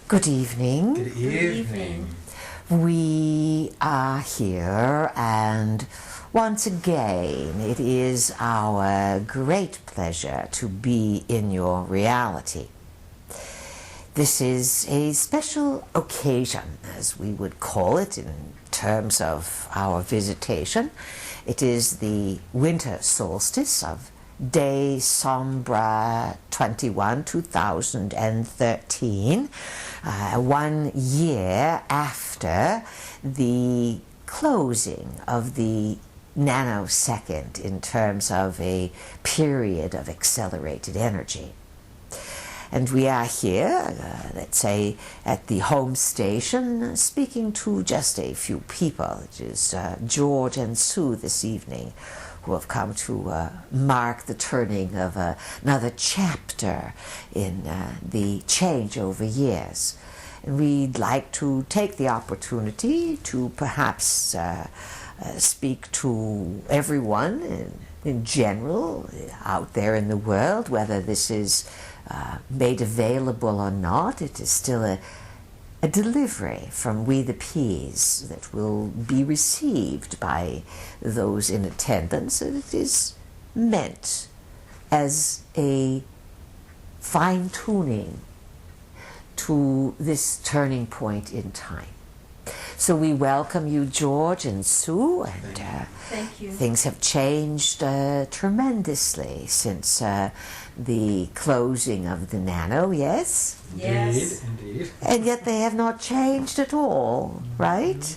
Good evening. Good evening. We are here, and once again, it is our great pleasure to be in your reality. This is a special occasion, as we would call it in terms of our visitation. It is the winter solstice of Day Sombra 21, 2013, 1 year after the closing of the nanosecond in terms of a period of accelerated energy. And we are here, let's say, at the home station, speaking to just a few people. It is George and Sue this evening, who have come to mark the turning of another chapter in the change over years. And we'd like to take the opportunity to perhaps speak to everyone in general out there in the world, whether this is made available or not. It is still a delivery from We the Peas that will be received by those in attendance, and it is meant as a fine-tuning to this turning point in time. So we welcome you, George and Sue, and Thank you. Things have changed tremendously since the closing of the nano, yes? Yes. Indeed. And yet they have not changed at all, right?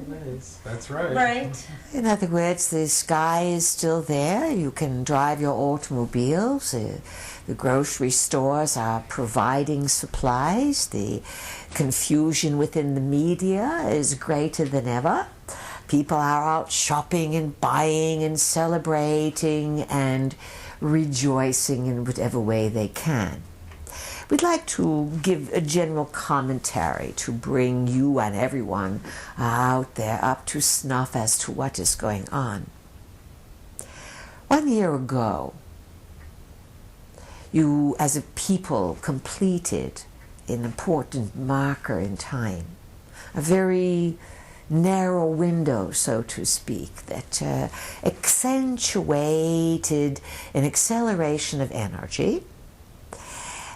Nice. That's right. Right. In other words, the sky is still there. You can drive your automobiles. The grocery stores are providing supplies. The confusion within the media is greater than ever. People are out shopping and buying and celebrating and rejoicing in whatever way they can. We'd like to give a general commentary to bring you and everyone out there up to snuff as to what is going on. 1 year ago, you as a people completed an important marker in time, a very narrow window, so to speak, that accentuated an acceleration of energy.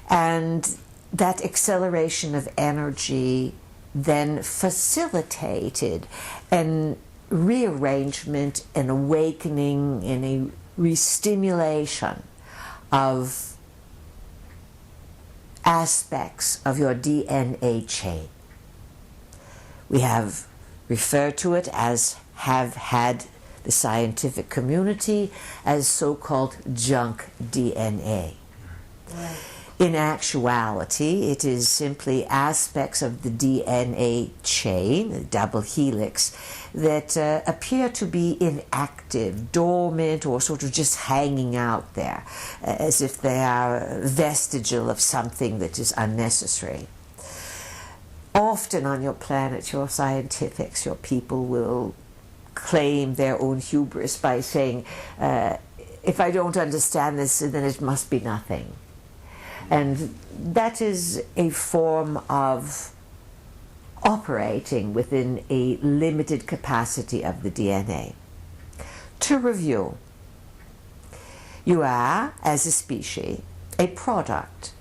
And that acceleration of energy then facilitated a rearrangement, an awakening, and a restimulation of aspects of your DNA chain. We have referred to it as, have had the scientific community, as so-called junk DNA. Right. In actuality, it is simply aspects of the DNA chain, the double helix, that appear to be inactive, dormant, or sort of just hanging out there, as if they are vestigial of something that is unnecessary. Often on your planet, your scientifics, your people will claim their own hubris by saying, if I don't understand this, then it must be nothing. And that is a form of operating within a limited capacity of the DNA. To review, you are, as a species, a product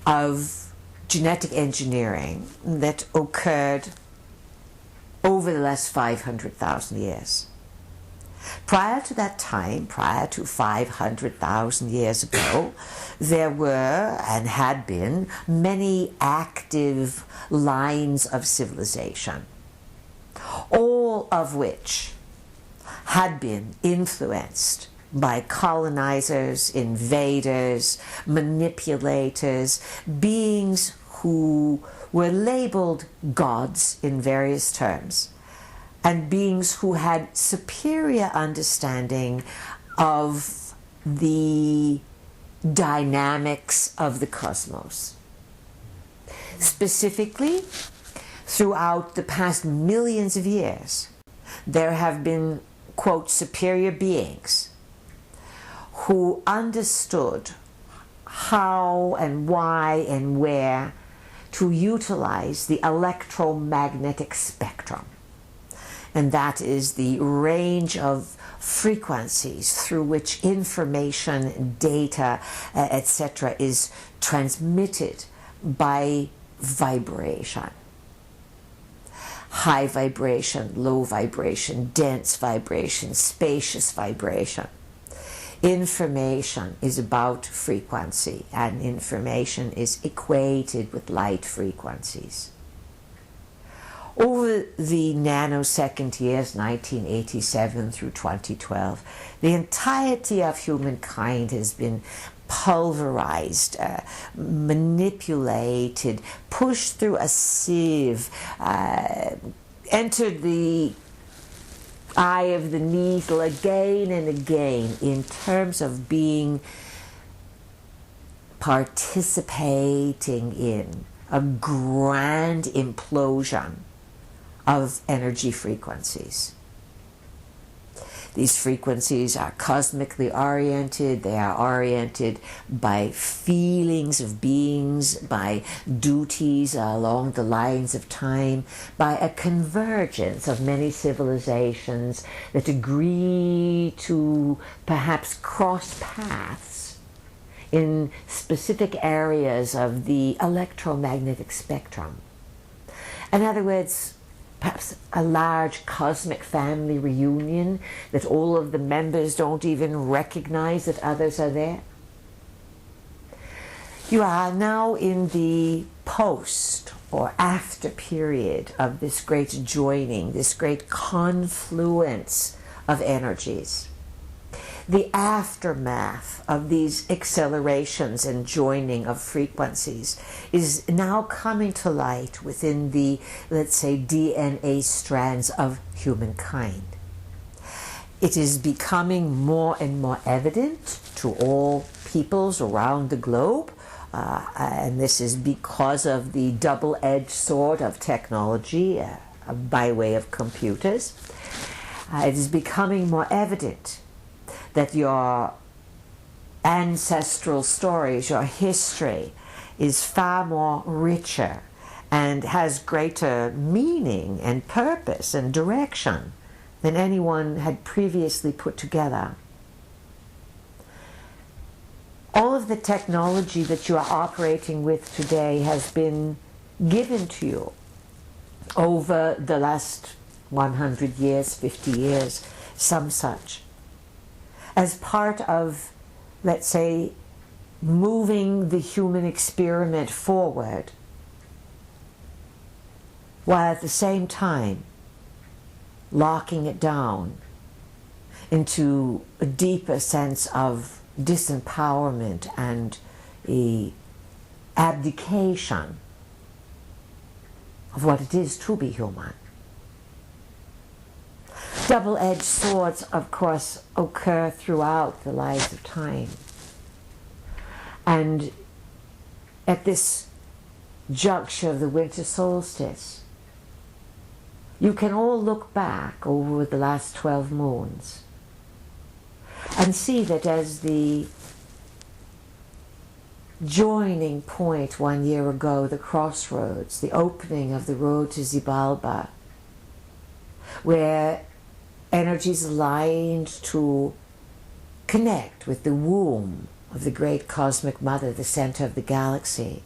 of genetic engineering that occurred over the last 500,000 years. Prior to that time, prior to 500,000 years ago, there were and had been many active lines of civilization, all of which had been influenced by colonizers, invaders, manipulators, beings who were labeled gods in various terms, and beings who had superior understanding of the dynamics of the cosmos. Specifically, throughout the past millions of years, there have been, quote, superior beings who understood how and why and where to utilize the electromagnetic spectrum. And that is the range of frequencies through which information, data, etc. is transmitted by vibration. High vibration, low vibration, dense vibration, spacious vibration. Information is about frequency, and information is equated with light frequencies. Over the nanosecond years, 1987 through 2012, the entirety of humankind has been pulverized, manipulated, pushed through a sieve, entered the eye of the needle again and again in terms of being participating in a grand implosion of energy frequencies. These frequencies are cosmically oriented. They are oriented by feelings of beings, by duties along the lines of time, by a convergence of many civilizations that agree to perhaps cross paths in specific areas of the electromagnetic spectrum. In other words, perhaps a large cosmic family reunion that all of the members don't even recognize that others are there. You are now in the post or after period of this great joining, this great confluence of energies. The aftermath of these accelerations and joining of frequencies is now coming to light within the, let's say, DNA strands of humankind. It is becoming more and more evident to all peoples around the globe, and this is because of the double-edged sword of technology by way of computers. It is becoming more evident that your ancestral stories, your history, is far more richer and has greater meaning and purpose and direction than anyone had previously put together. All of the technology that you are operating with today has been given to you over the last 100 years, 50 years, some such, as part of, let's say, moving the human experiment forward, while at the same time locking it down into a deeper sense of disempowerment and a abdication of what it is to be human. Double-edged swords, of course, occur throughout the lives of time. And at this juncture of the winter solstice, you can all look back over the last 12 moons and see that as the joining point 1 year ago, the crossroads, the opening of the road to Xibalba, where energies aligned to connect with the womb of the great cosmic mother, the center of the galaxy.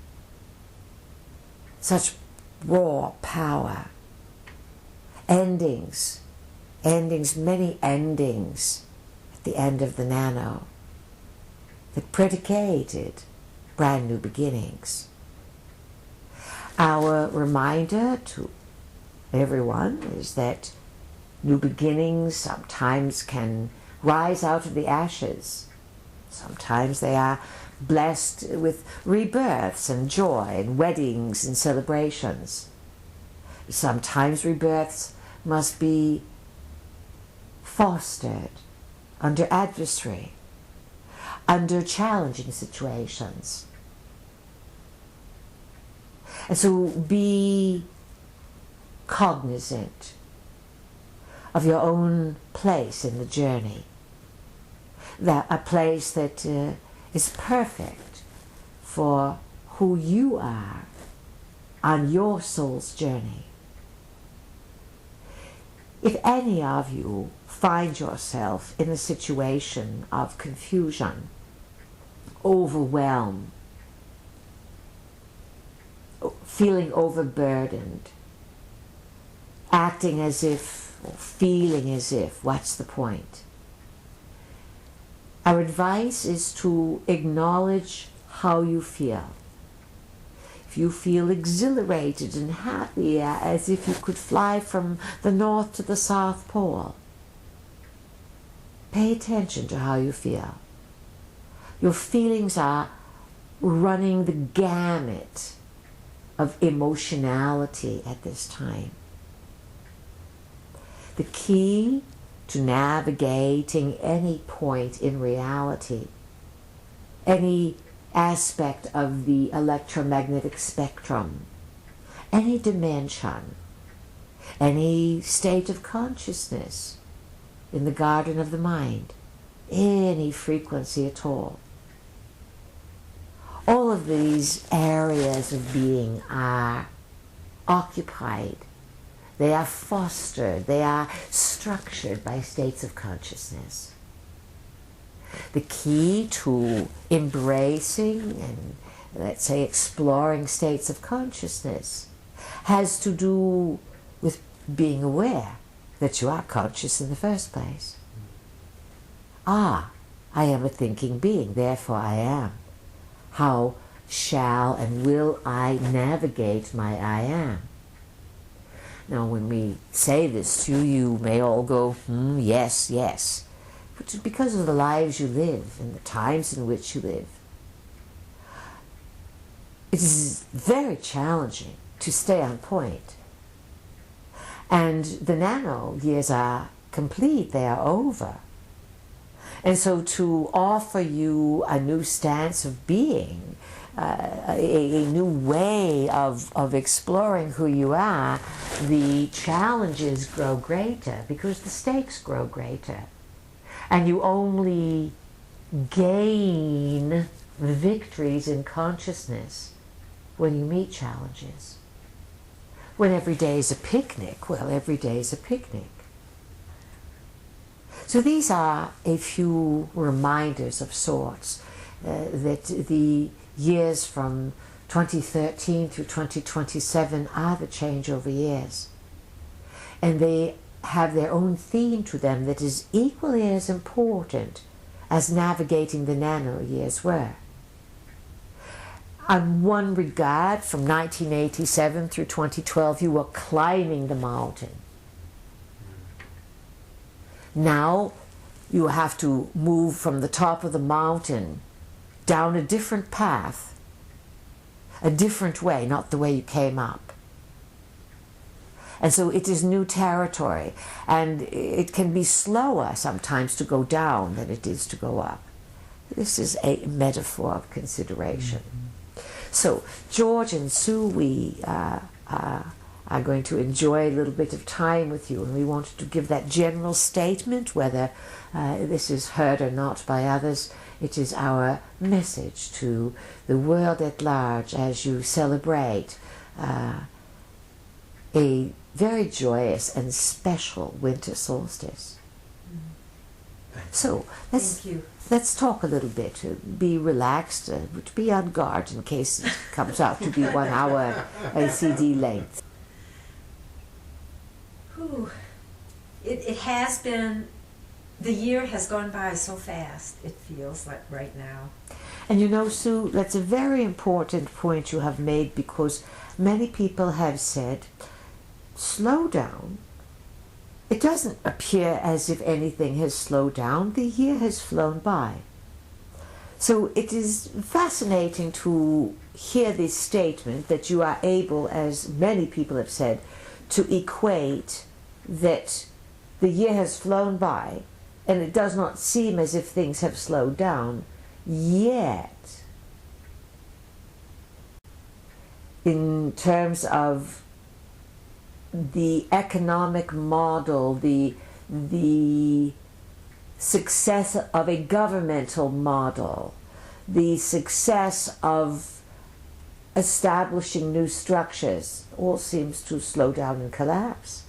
Such raw power. Endings, many endings at the end of the nano that predicated brand new beginnings. Our reminder to everyone is that new beginnings sometimes can rise out of the ashes. Sometimes they are blessed with rebirths and joy and weddings and celebrations. Sometimes rebirths must be fostered under adversary, under challenging situations. And so be cognizant of your own place in the journey, that a place that is perfect for who you are on your soul's journey. If any of you find yourself in a situation of confusion, overwhelm, feeling overburdened, acting as if, or feeling as if, what's the point? Our advice is to acknowledge how you feel. If you feel exhilarated and happy, as if you could fly from the North to the South Pole, pay attention to how you feel. Your feelings are running the gamut of emotionality at this time. The key to navigating any point in reality, any aspect of the electromagnetic spectrum, any dimension, any state of consciousness in the garden of the mind, any frequency at all. All of these areas of being are occupied, they are fostered, they are structured by states of consciousness. The key to embracing and, let's say, exploring states of consciousness has to do with being aware that you are conscious in the first place. I am a thinking being, therefore I am. How shall and will I navigate my I am? Now, when we say this to you, you may all go, yes, yes. But because of the lives you live and the times in which you live, it is very challenging to stay on point. And the nano years are complete, they are over. And so to offer you a new stance of being, a new way of exploring who you are, the challenges grow greater because the stakes grow greater. And you only gain victories in consciousness when you meet challenges. When every day is a picnic, well, every day is a picnic. So these are a few reminders of sorts that the years from 2013 through 2027 are the changeover years. And they have their own theme to them that is equally as important as navigating the nano years were. On one regard, from 1987 through 2012, you were climbing the mountain. Now you have to move from the top of the mountain down a different path, a different way, not the way you came up. And so it is new territory, and it can be slower sometimes to go down than it is to go up. This is a metaphor of consideration. So George and Sue, we are going to enjoy a little bit of time with you, and we wanted to give that general statement, whether this is heard or not by others. It is our message to the world at large as you celebrate a very joyous and special winter solstice. So let's talk a little bit, be relaxed, be on guard in case it comes out to be 1 hour CD length. It has been, the year has gone by so fast, it feels like right now. And you know, Sue, that's a very important point you have made, because many people have said, slow down. It doesn't appear as if anything has slowed down. The year has flown by. So it is fascinating to hear this statement that you are able, as many people have said, to equate that the year has flown by and it does not seem as if things have slowed down yet. In terms of the economic model, the success of a governmental model, the success of establishing new structures, all seems to slow down and collapse.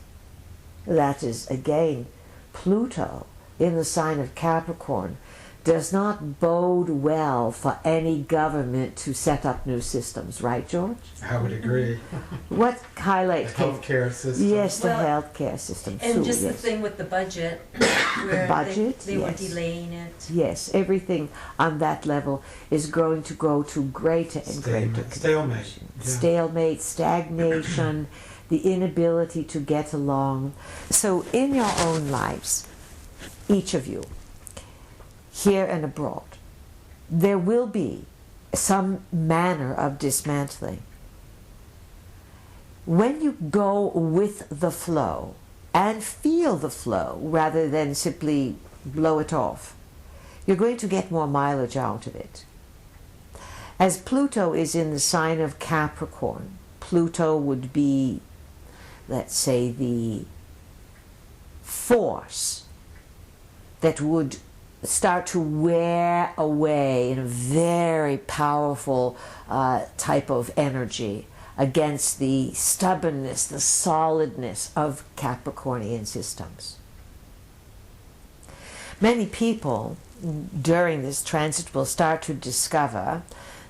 That is, again, Pluto in the sign of Capricorn does not bode well for any government to set up new systems, right, George? I would agree. What highlight The came? healthcare system. Yes, the Well, healthcare system. And too, just the yes. thing with the budget, where budget, they were yes. delaying it. Yes, everything on that level is going to go to greater and greater Stalemate. confusion. Yeah. Stalemate, stagnation, the inability to get along. So in your own lives, each of you, here and abroad, there will be some manner of dismantling. When you go with the flow and feel the flow rather than simply blow it off, you're going to get more mileage out of it. As Pluto is in the sign of Capricorn, Pluto would be, let's say, the force that would start to wear away in a very powerful type of energy against the stubbornness, the solidness of Capricornian systems. Many people during this transit will start to discover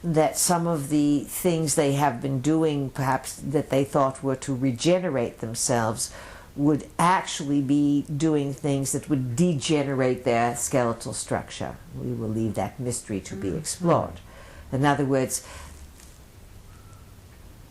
that some of the things they have been doing, perhaps that they thought were to regenerate themselves, would actually be doing things that would degenerate their skeletal structure. We will leave that mystery to be explored. In other words,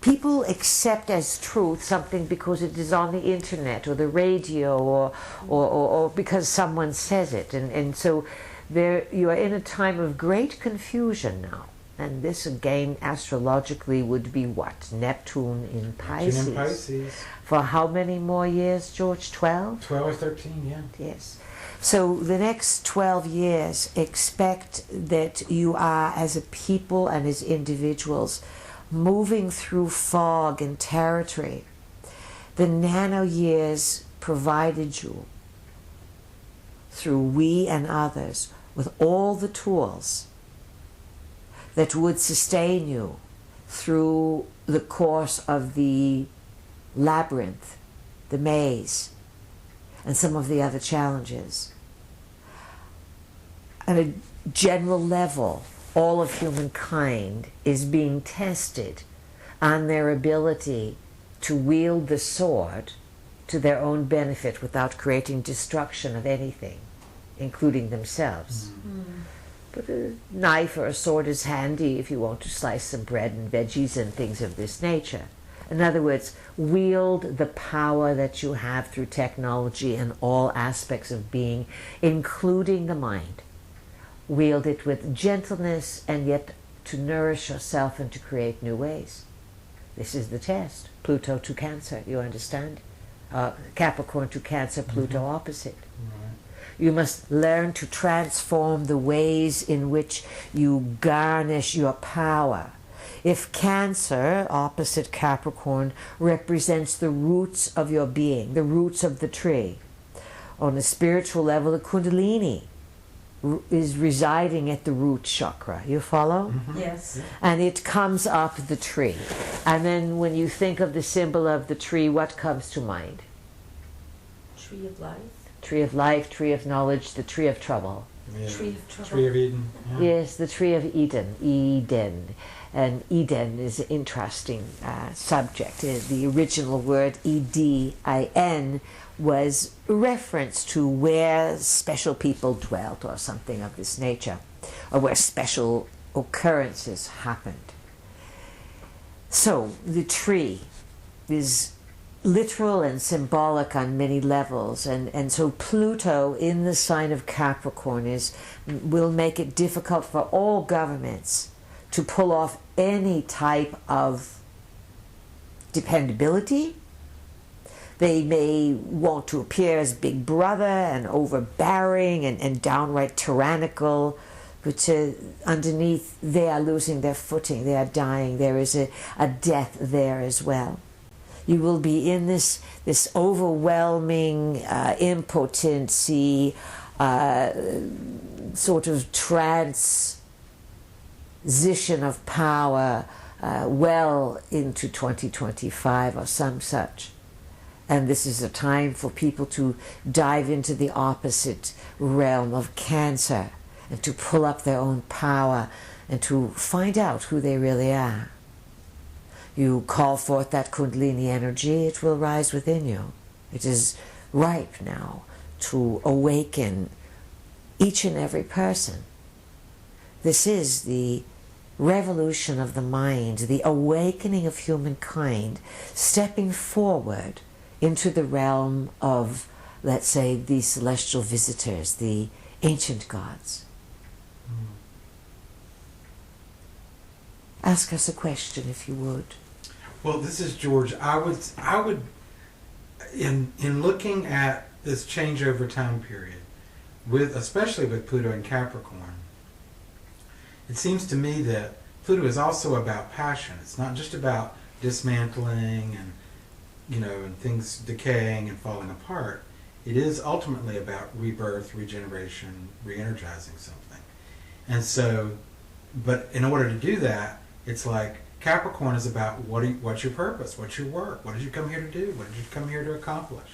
people accept as truth something because it is on the internet or the radio or because someone says it. And so there, you are in a time of great confusion now. And this again astrologically would be what? Neptune in Pisces. Neptune in Pisces. For how many more years, George? 12? 12 or 13, yeah. Yes. So the next 12 years, expect that you are, as a people and as individuals, moving through fog and territory. The nano years provided you, through we and others, with all the tools that would sustain you through the course of the labyrinth, the maze, and some of the other challenges. At a general level, all of humankind is being tested on their ability to wield the sword to their own benefit without creating destruction of anything, including themselves. But a knife or a sword is handy if you want to slice some bread and veggies and things of this nature. In other words, wield the power that you have through technology in all aspects of being, including the mind. Wield it with gentleness and yet to nourish yourself and to create new ways. This is the test. Pluto to Cancer, you understand? Capricorn to Cancer, Pluto opposite. You must learn to transform the ways in which you garnish your power. If Cancer, opposite Capricorn, represents the roots of your being, the roots of the tree, on a spiritual level, the Kundalini is residing at the root chakra. You follow? Yes. And it comes up the tree. And then when you think of the symbol of the tree, what comes to mind? Tree of life. Tree of life, tree of knowledge, the tree of trouble. Yeah. Tree of trouble. Tree of Eden. Yeah. Yes, the tree of Eden, Eden. And Eden is an interesting subject. The original word Edin was reference to where special people dwelt or something of this nature, or where special occurrences happened. So the tree is literal and symbolic on many levels, and so Pluto in the sign of Capricorn will make it difficult for all governments to pull off any type of dependability. They may want to appear as big brother and overbearing and downright tyrannical, but underneath they are losing their footing, they are dying, there is a death there as well. You will be in this overwhelming impotency, sort of transition of power well into 2025 or some such. And this is a time for people to dive into the opposite realm of Cancer and to pull up their own power and to find out who they really are. You call forth that Kundalini energy, it will rise within you. It is ripe now to awaken each and every person. This is the revolution of the mind, the awakening of humankind, stepping forward into the realm of, let's say, the celestial visitors, the ancient gods. Ask us a question if you would. Well, this is George. I would, in looking at this changeover time period, especially with Pluto and Capricorn, it seems to me that Pluto is also about passion. It's not just about dismantling and and things decaying and falling apart. It is ultimately about rebirth, regeneration, re-energizing something. And so, but in order to do that, it's like Capricorn is about what's your purpose, what's your work, what did you come here to do, what did you come here to accomplish?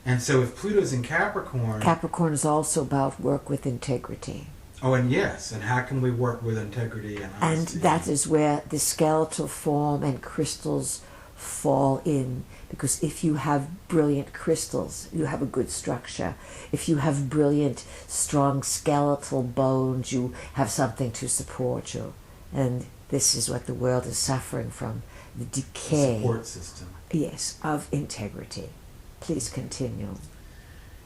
And so if Pluto's in Capricorn... Capricorn is also about work with integrity. Oh, and yes, and how can we work with integrity and honesty? And that is where the skeletal form and crystals fall in, because if you have brilliant crystals, you have a good structure. If you have brilliant, strong skeletal bones, you have something to support you. And this is what the world is suffering from, the decay. The support system. Yes, of integrity. Please continue.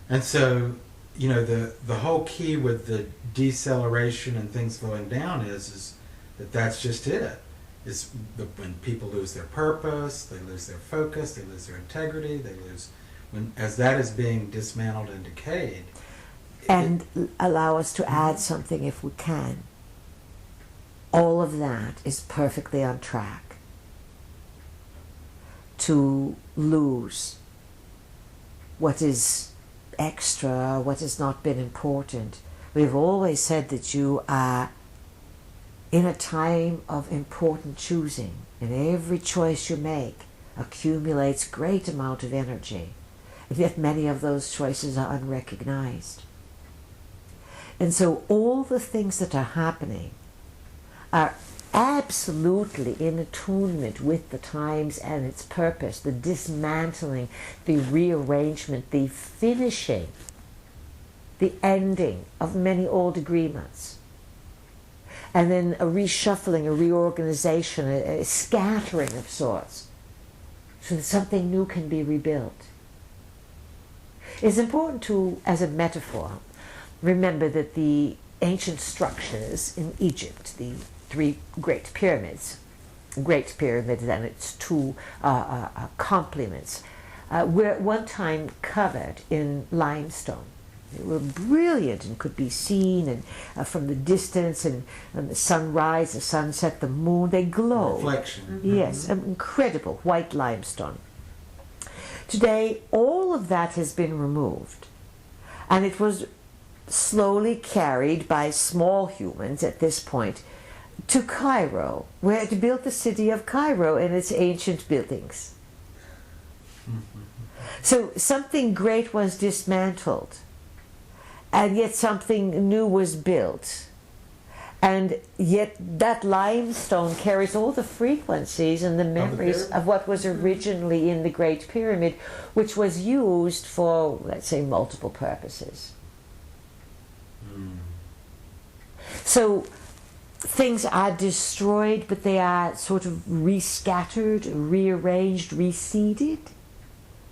And so, the whole key with the deceleration and things slowing down is that that's just it. Is when people lose their purpose, they lose their focus, they lose their integrity, as that is being dismantled and decayed. And allow us to add something if we can. All of that is perfectly on track to lose what is extra, what has not been important. We've always said that you are in a time of important choosing, and every choice you make accumulates great amount of energy, and yet many of those choices are unrecognized. And so all the things that are happening are absolutely in attunement with the times and its purpose, the dismantling, the rearrangement, the finishing, the ending of many old agreements. And then a reshuffling, a reorganization, a scattering of sorts, so that something new can be rebuilt. It's important to, as a metaphor, remember that the ancient structures in Egypt, the 3 Great Pyramids, Great Pyramid and its 2 complements, were at one time covered in limestone. They were brilliant and could be seen and from the distance, and the sunrise, the sunset, the moon, they glowed. Reflection. Mm-hmm. Yes, incredible white limestone. Today, all of that has been removed, and it was slowly carried by small humans at this point to Cairo, where to build the city of Cairo and its ancient buildings. So something great was dismantled, and yet something new was built. And yet that limestone carries all the frequencies and the memories of what was originally in the Great Pyramid, which was used for, let's say, multiple purposes. So things are destroyed, but they are sort of rescattered, rearranged, reseeded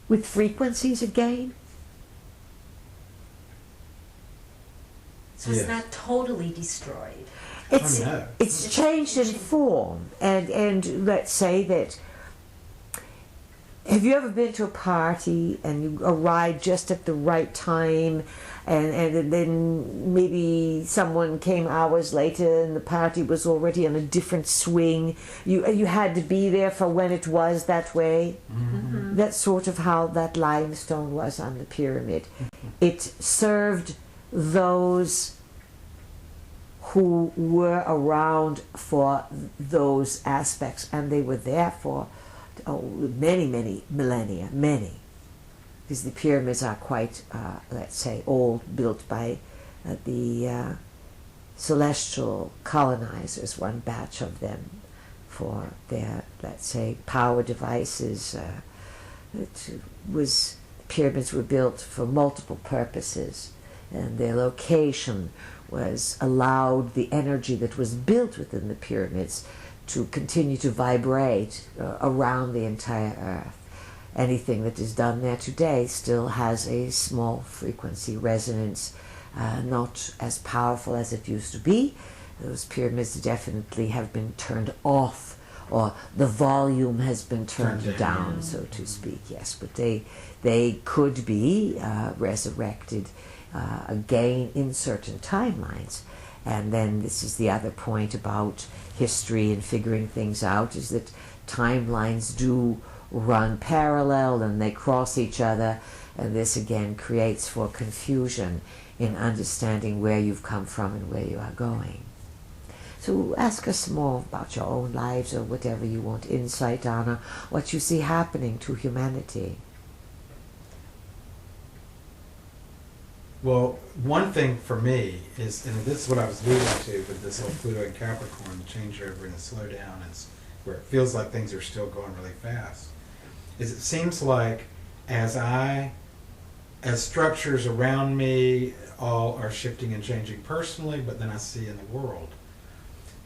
with frequencies again. So it's not totally destroyed. It's changed in form, and let's say that, have you ever been to a party and you arrived just at the right time, and then maybe someone came hours later and the party was already on a different swing? You had to be there for when it was that way. Mm-hmm. That's sort of how that limestone was on the pyramid. It served those who were around for those aspects, and they were there for many millennia, because the pyramids are quite, let's say, old, built by the celestial colonizers, one batch of them, for their, let's say, power devices. Pyramids were built for multiple purposes, and their location allowed the energy that was built within the pyramids to continue to vibrate around the entire earth. Anything that is done there today still has a small frequency resonance, not as powerful as it used to be. Those pyramids definitely have been turned off, or the volume has been turned down, so to speak, yes. But they could be resurrected again in certain timelines. And then this is the other point about history and figuring things out, is that timelines do run parallel and they cross each other, and this again creates for confusion in understanding where you've come from and where you are going. So ask us more about your own lives, or whatever you want insight on, or what you see happening to humanity. Well, one thing for me is, and this is what I was alluding to with this whole Pluto and Capricorn, the changeover and the slowdown, is where it feels like things are still going really fast, is it seems like as structures around me all are shifting and changing personally, but then I see in the world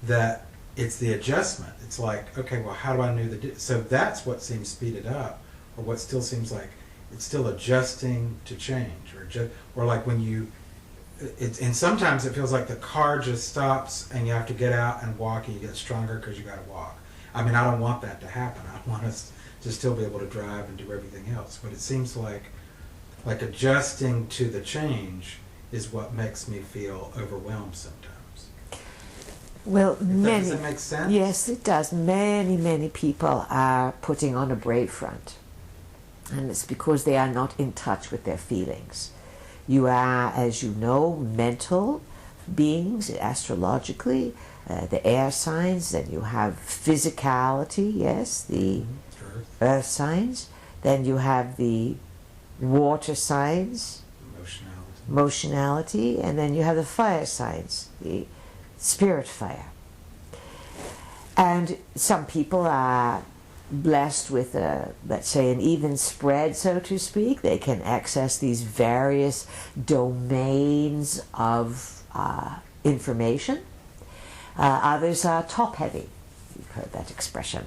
that it's the adjustment. It's like, okay, well, how do I know so that's what seems speeded up, or what still seems like it's still adjusting to change, or like when and sometimes it feels like the car just stops and you have to get out and walk, and you get stronger because you got to walk. I mean, I don't want that to happen. I want us to still be able to drive and do everything else. But it seems like adjusting to the change is what makes me feel overwhelmed sometimes. Well, does it make sense? Yes, it does. Many people are putting on a brave front. And it's because they are not in touch with their feelings. You are, as you know, mental beings, astrologically, the air signs, then you have physicality, yes, the earth signs, then you have the water signs, emotionality, and then you have the fire signs, the spirit fire. And some people are blessed with let's say, an even spread, so to speak. They can access these various domains of information. Others are top-heavy. You've heard that expression.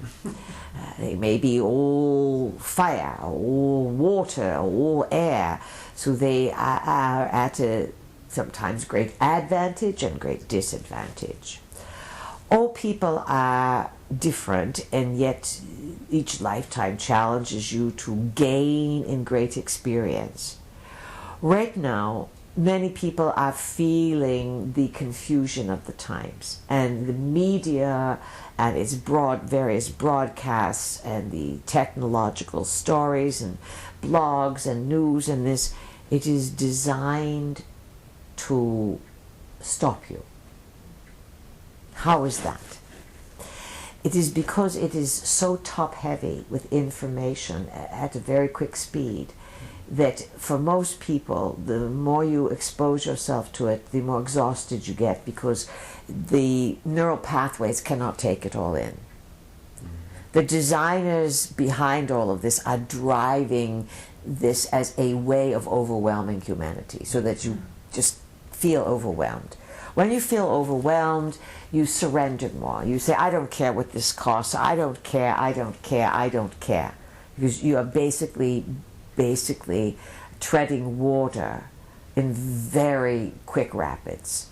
They may be all fire, all water, all air. So they are at a sometimes great advantage and great disadvantage. All people are different, and yet each lifetime challenges you to gain in great experience. Right now, many people are feeling the confusion of the times, and the media and its various broadcasts and the technological stories and blogs and news and this, it is designed to stop you. How is that? It is because it is so top-heavy with information at a very quick speed that for most people, the more you expose yourself to it, the more exhausted you get, because the neural pathways cannot take it all in. The designers behind all of this are driving this as a way of overwhelming humanity, so that you just feel overwhelmed. When you feel overwhelmed, you surrender more. You say, I don't care what this costs. I don't care, I don't care, I don't care. Because you are basically treading water in very quick rapids.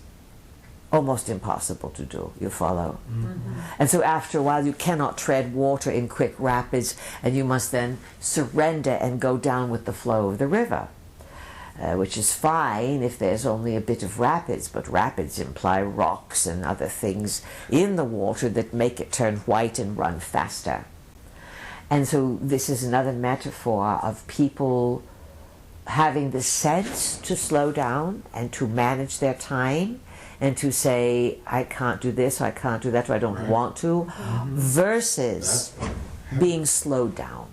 Almost impossible to do, you follow? Mm-hmm. And so after a while, you cannot tread water in quick rapids, and you must then surrender and go down with the flow of the river. Which is fine if there's only a bit of rapids, but rapids imply rocks and other things in the water that make it turn white and run faster. And so this is another metaphor of people having the sense to slow down and to manage their time and to say, I can't do this, or I can't do that, or I don't Right. want to, versus That's being slowed down.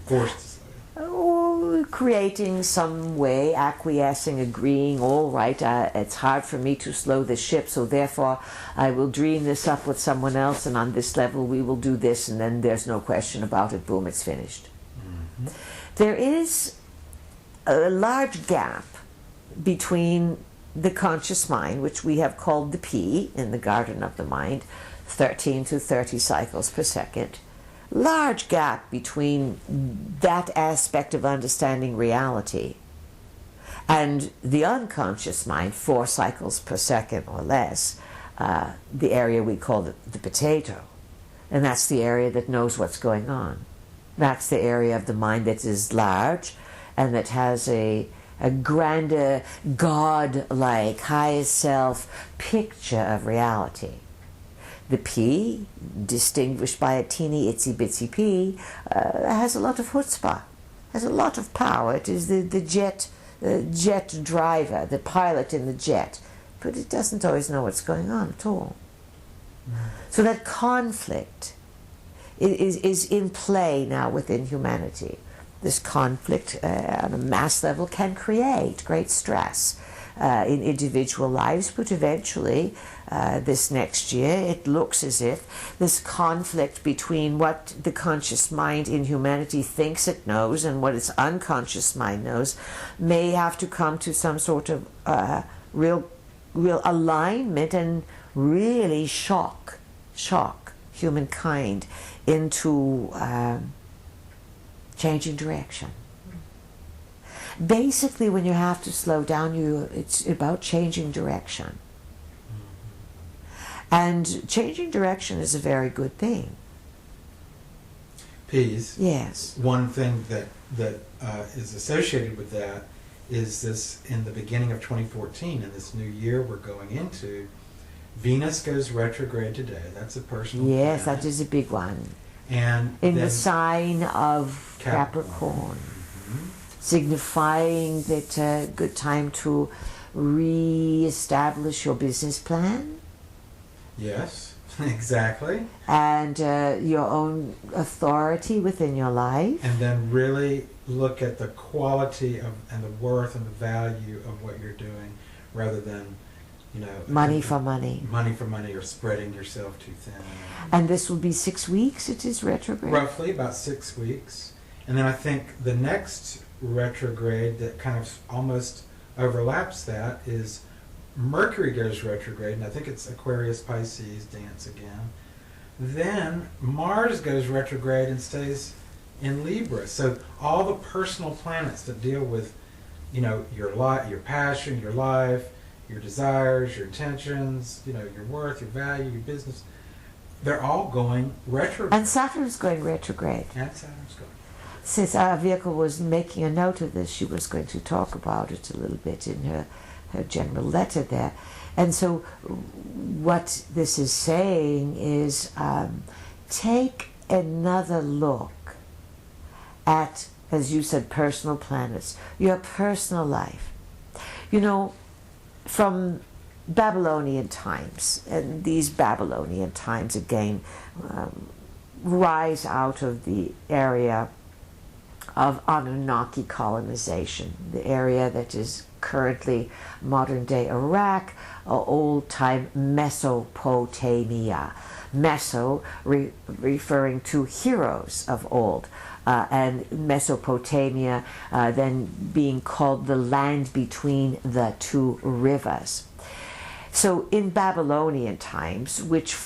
forced to say. Oh, creating some way, acquiescing, agreeing, all right, it's hard for me to slow the ship, so therefore I will dream this up with someone else, and on this level we will do this, and then there's no question about it, boom, it's finished. There is a large gap between the conscious mind, which we have called the P in the garden of the mind, 13 to 30 cycles per second. Large gap between that aspect of understanding reality and the unconscious mind, 4 cycles per second or less, the area we call the potato. And that's the area that knows what's going on. That's the area of the mind that is large and that has a grander, God-like, highest self picture of reality. The P, distinguished by a teeny itsy bitsy P, has a lot of chutzpah, has a lot of power. It is the jet driver, the pilot in the jet, but it doesn't always know what's going on at all. So that conflict is in play now within humanity. This conflict on a mass level can create great stress in individual lives, but eventually this next year it looks as if this conflict between what the conscious mind in humanity thinks it knows and what its unconscious mind knows may have to come to some sort of real alignment and really shock humankind into changing direction. Basically, when you have to slow down, it's about changing direction. And changing direction is a very good thing. P's. Yes. One thing that is associated with that is this: in the beginning of 2014, in this new year we're going into, Venus goes retrograde today. That's a personal Yes, planet. that is a big one. And In then the sign of Capricorn, signifying that a good time to re-establish your business plan. Yes, exactly. And your own authority within your life. And then really look at the quality of and the worth and the value of what you're doing, rather than, Money for money. Money for money, or spreading yourself too thin. And this will be 6 weeks, it is retrograde? Roughly about 6 weeks. And then I think the next retrograde that kind of almost overlaps that is Mercury goes retrograde, and I think it's Aquarius, Pisces, dance again. Then Mars goes retrograde and stays in Libra. So all the personal planets that deal with, your life, your passion, your life, your desires, your intentions, your worth, your value, your business, they're all going retrograde. And Saturn's going retrograde. And Saturn's going. Since our vehicle was making a note of this, she was going to talk about it a little bit in her general letter there. And so what this is saying is take another look at, as you said, personal planets, your personal life. From Babylonian times, and these Babylonian times again rise out of the area of Anunnaki colonization, the area that is currently modern-day Iraq, old-time Mesopotamia. Meso referring to heroes of old, and Mesopotamia then being called the land between the two rivers. So in Babylonian times, which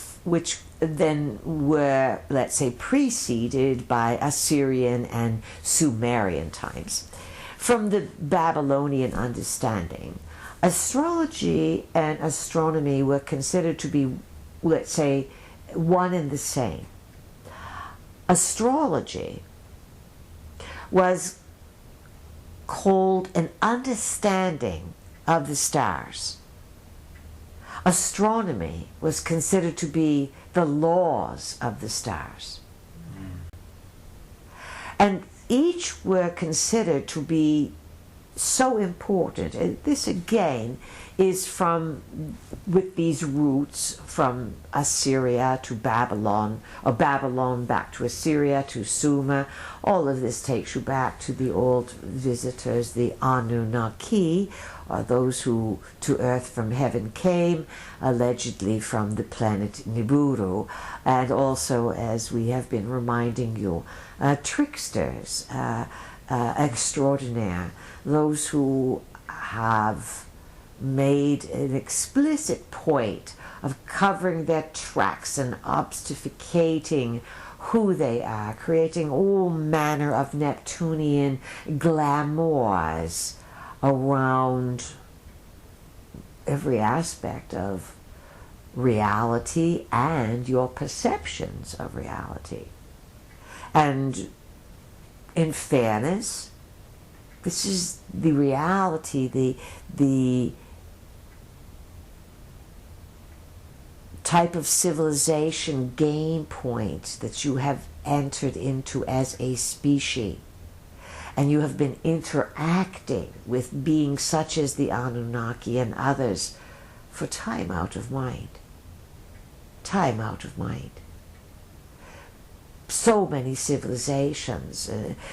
then were, let's say, preceded by Assyrian and Sumerian times, from the Babylonian understanding, astrology and astronomy were considered to be, let's say, one and the same. Astrology was called an understanding of the stars. Astronomy was considered to be the laws of the stars. And each were considered to be so important. And this again is with these roots from Assyria to Babylon, or Babylon back to Assyria to Sumer. All of this takes you back to the old visitors, the Anunnaki, or those who to earth from heaven came, allegedly from the planet Nibiru, and also, as we have been reminding you, tricksters extraordinaire, those who have made an explicit point of covering their tracks and obfuscating who they are, creating all manner of Neptunian glamours around every aspect of reality and your perceptions of reality. And in fairness, this is the reality, the type of civilization game point that you have entered into as a species. And you have been interacting with beings such as the Anunnaki and others for time out of mind. Time out of mind. So many civilizations,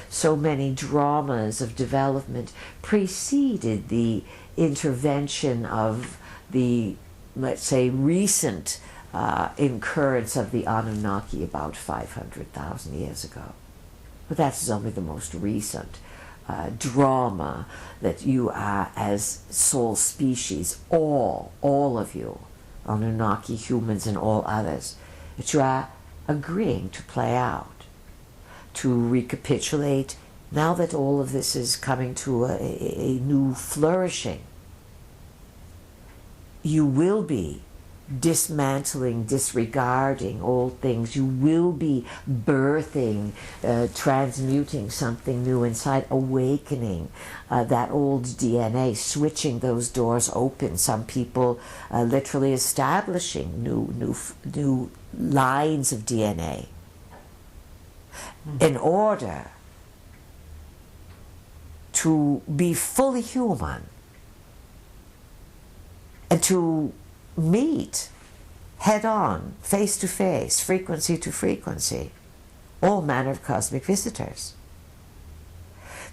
so many dramas of development preceded the intervention of the, let's say, recent incurrence of the Anunnaki about 500,000 years ago. But that is only the most recent drama that you are as soul species, all of you, Anunnaki, humans, and all others, that you are agreeing to play out, to recapitulate, now that all of this is coming to a new flourishing. You will be dismantling, disregarding old things. You will be birthing, transmuting something new inside, awakening that old DNA, switching those doors open. Some people literally establishing new lines of DNA in order to be fully human and to meet head on, face to face, frequency to frequency, all manner of cosmic visitors.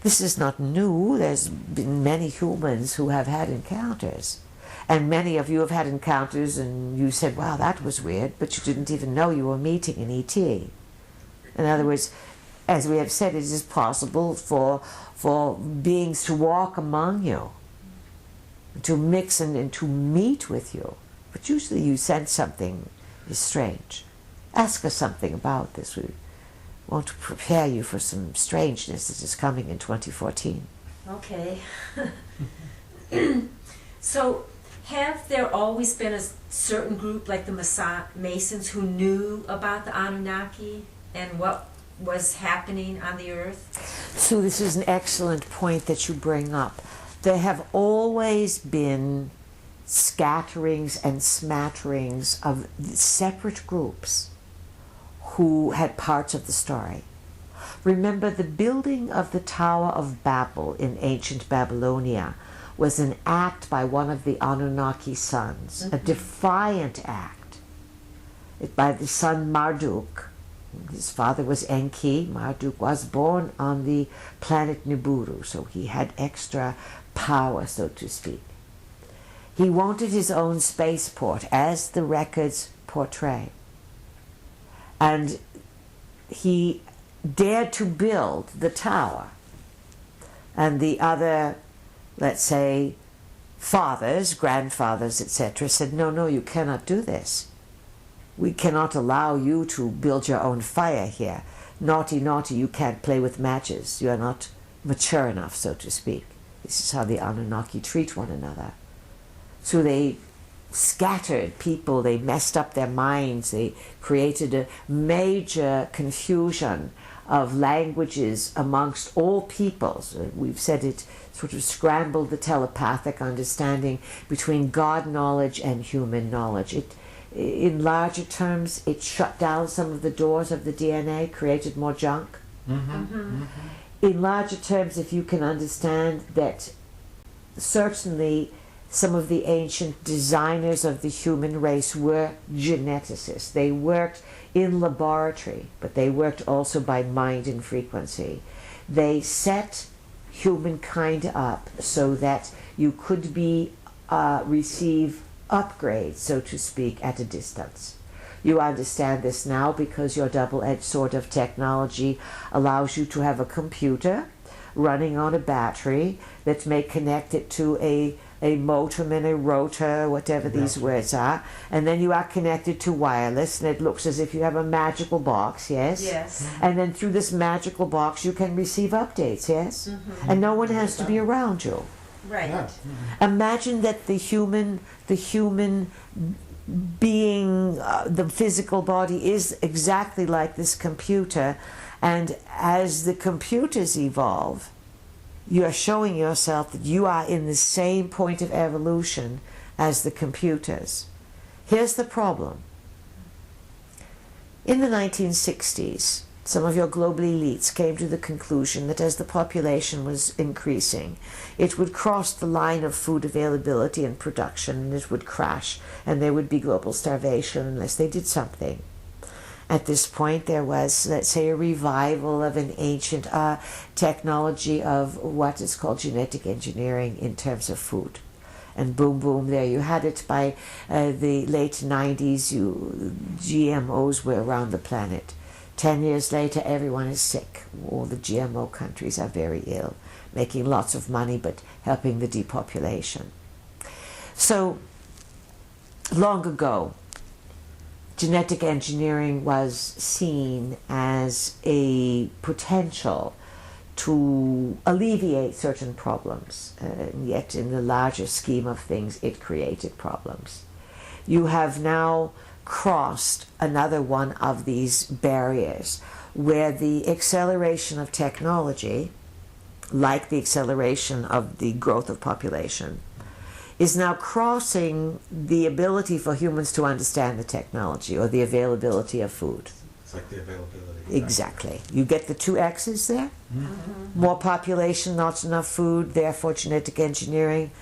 This is not new. There's been many humans who have had encounters. And many of you have had encounters and you said, wow, that was weird, but you didn't even know you were meeting an ET. In other words, as we have said, it is possible for beings to walk among you, to mix and to meet with you. But usually you sense something is strange. Ask us something about this. We want to prepare you for some strangeness that is coming in 2014. Okay. So, have there always been a certain group like the Masons who knew about the Anunnaki and what was happening on the earth? So this is an excellent point that you bring up. There have always been scatterings and smatterings of separate groups who had parts of the story. Remember, the building of the Tower of Babel in ancient Babylonia was an act by one of the Anunnaki sons, a defiant act by the son Marduk. His father was Enki. Marduk was born on the planet Nibiru, so he had extra power, so to speak. He wanted his own spaceport, as the records portray. And he dared to build the tower. And the other, let's say, fathers, grandfathers, etc., said, no, you cannot do this. We cannot allow you to build your own fire here. Naughty, you can't play with matches. You are not mature enough, so to speak. This is how the Anunnaki treat one another. So they scattered people, they messed up their minds, they created a major confusion of languages amongst all peoples. We've said it sort of scrambled the telepathic understanding between God knowledge and human knowledge. In larger terms, it shut down some of the doors of the DNA, created more junk. In larger terms, if you can understand that certainly some of the ancient designers of the human race were geneticists. They worked in laboratory, but they worked also by mind and frequency. They set humankind up so that you could receive upgrades, so to speak, at a distance. You understand this now because your double-edged sword of technology allows you to have a computer running on a battery that may connect it to a modem and a rotor, whatever these words are, and then you are connected to wireless, and it looks as if you have a magical box, yes? Yes. And then through this magical box you can receive updates, yes? And no one has to be around you. Right. Yeah. Imagine that the human being, the physical body is exactly like this computer, and as the computers evolve, you are showing yourself that you are in the same point of evolution as the computers. Here's the problem. In the 1960s, some of your global elites came to the conclusion that as the population was increasing, it would cross the line of food availability and production, and it would crash, and there would be global starvation unless they did something. At this point, there was, let's say, a revival of an ancient technology of what is called genetic engineering in terms of food. And boom, boom, there you had it. By the late 90s, GMOs were around the planet. 10 years later, everyone is sick. All the GMO countries are very ill, making lots of money, but helping the depopulation. So, long ago, genetic engineering was seen as a potential to alleviate certain problems, yet in the larger scheme of things, it created problems. You have now crossed another one of these barriers where the acceleration of technology, like the acceleration of the growth of population, is now crossing the ability for humans to understand the technology or the availability of food. It's like the availability. Exactly. You get the two X's there? Mm-hmm. More population, not enough food, therefore genetic engineering.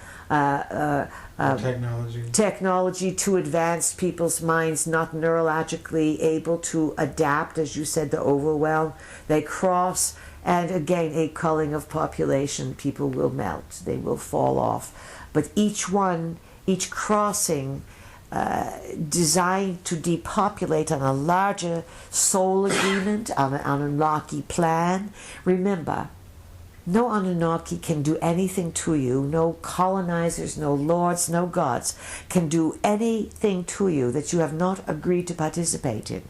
Technology to advance people's minds, not neurologically able to adapt, as you said, the overwhelm. They cross, and again, a culling of population. People will melt. They will fall off. But each crossing designed to depopulate on a larger soul agreement, on an Anunnaki plan. Remember, no Anunnaki can do anything to you. No colonizers, no lords, no gods can do anything to you that you have not agreed to participate in.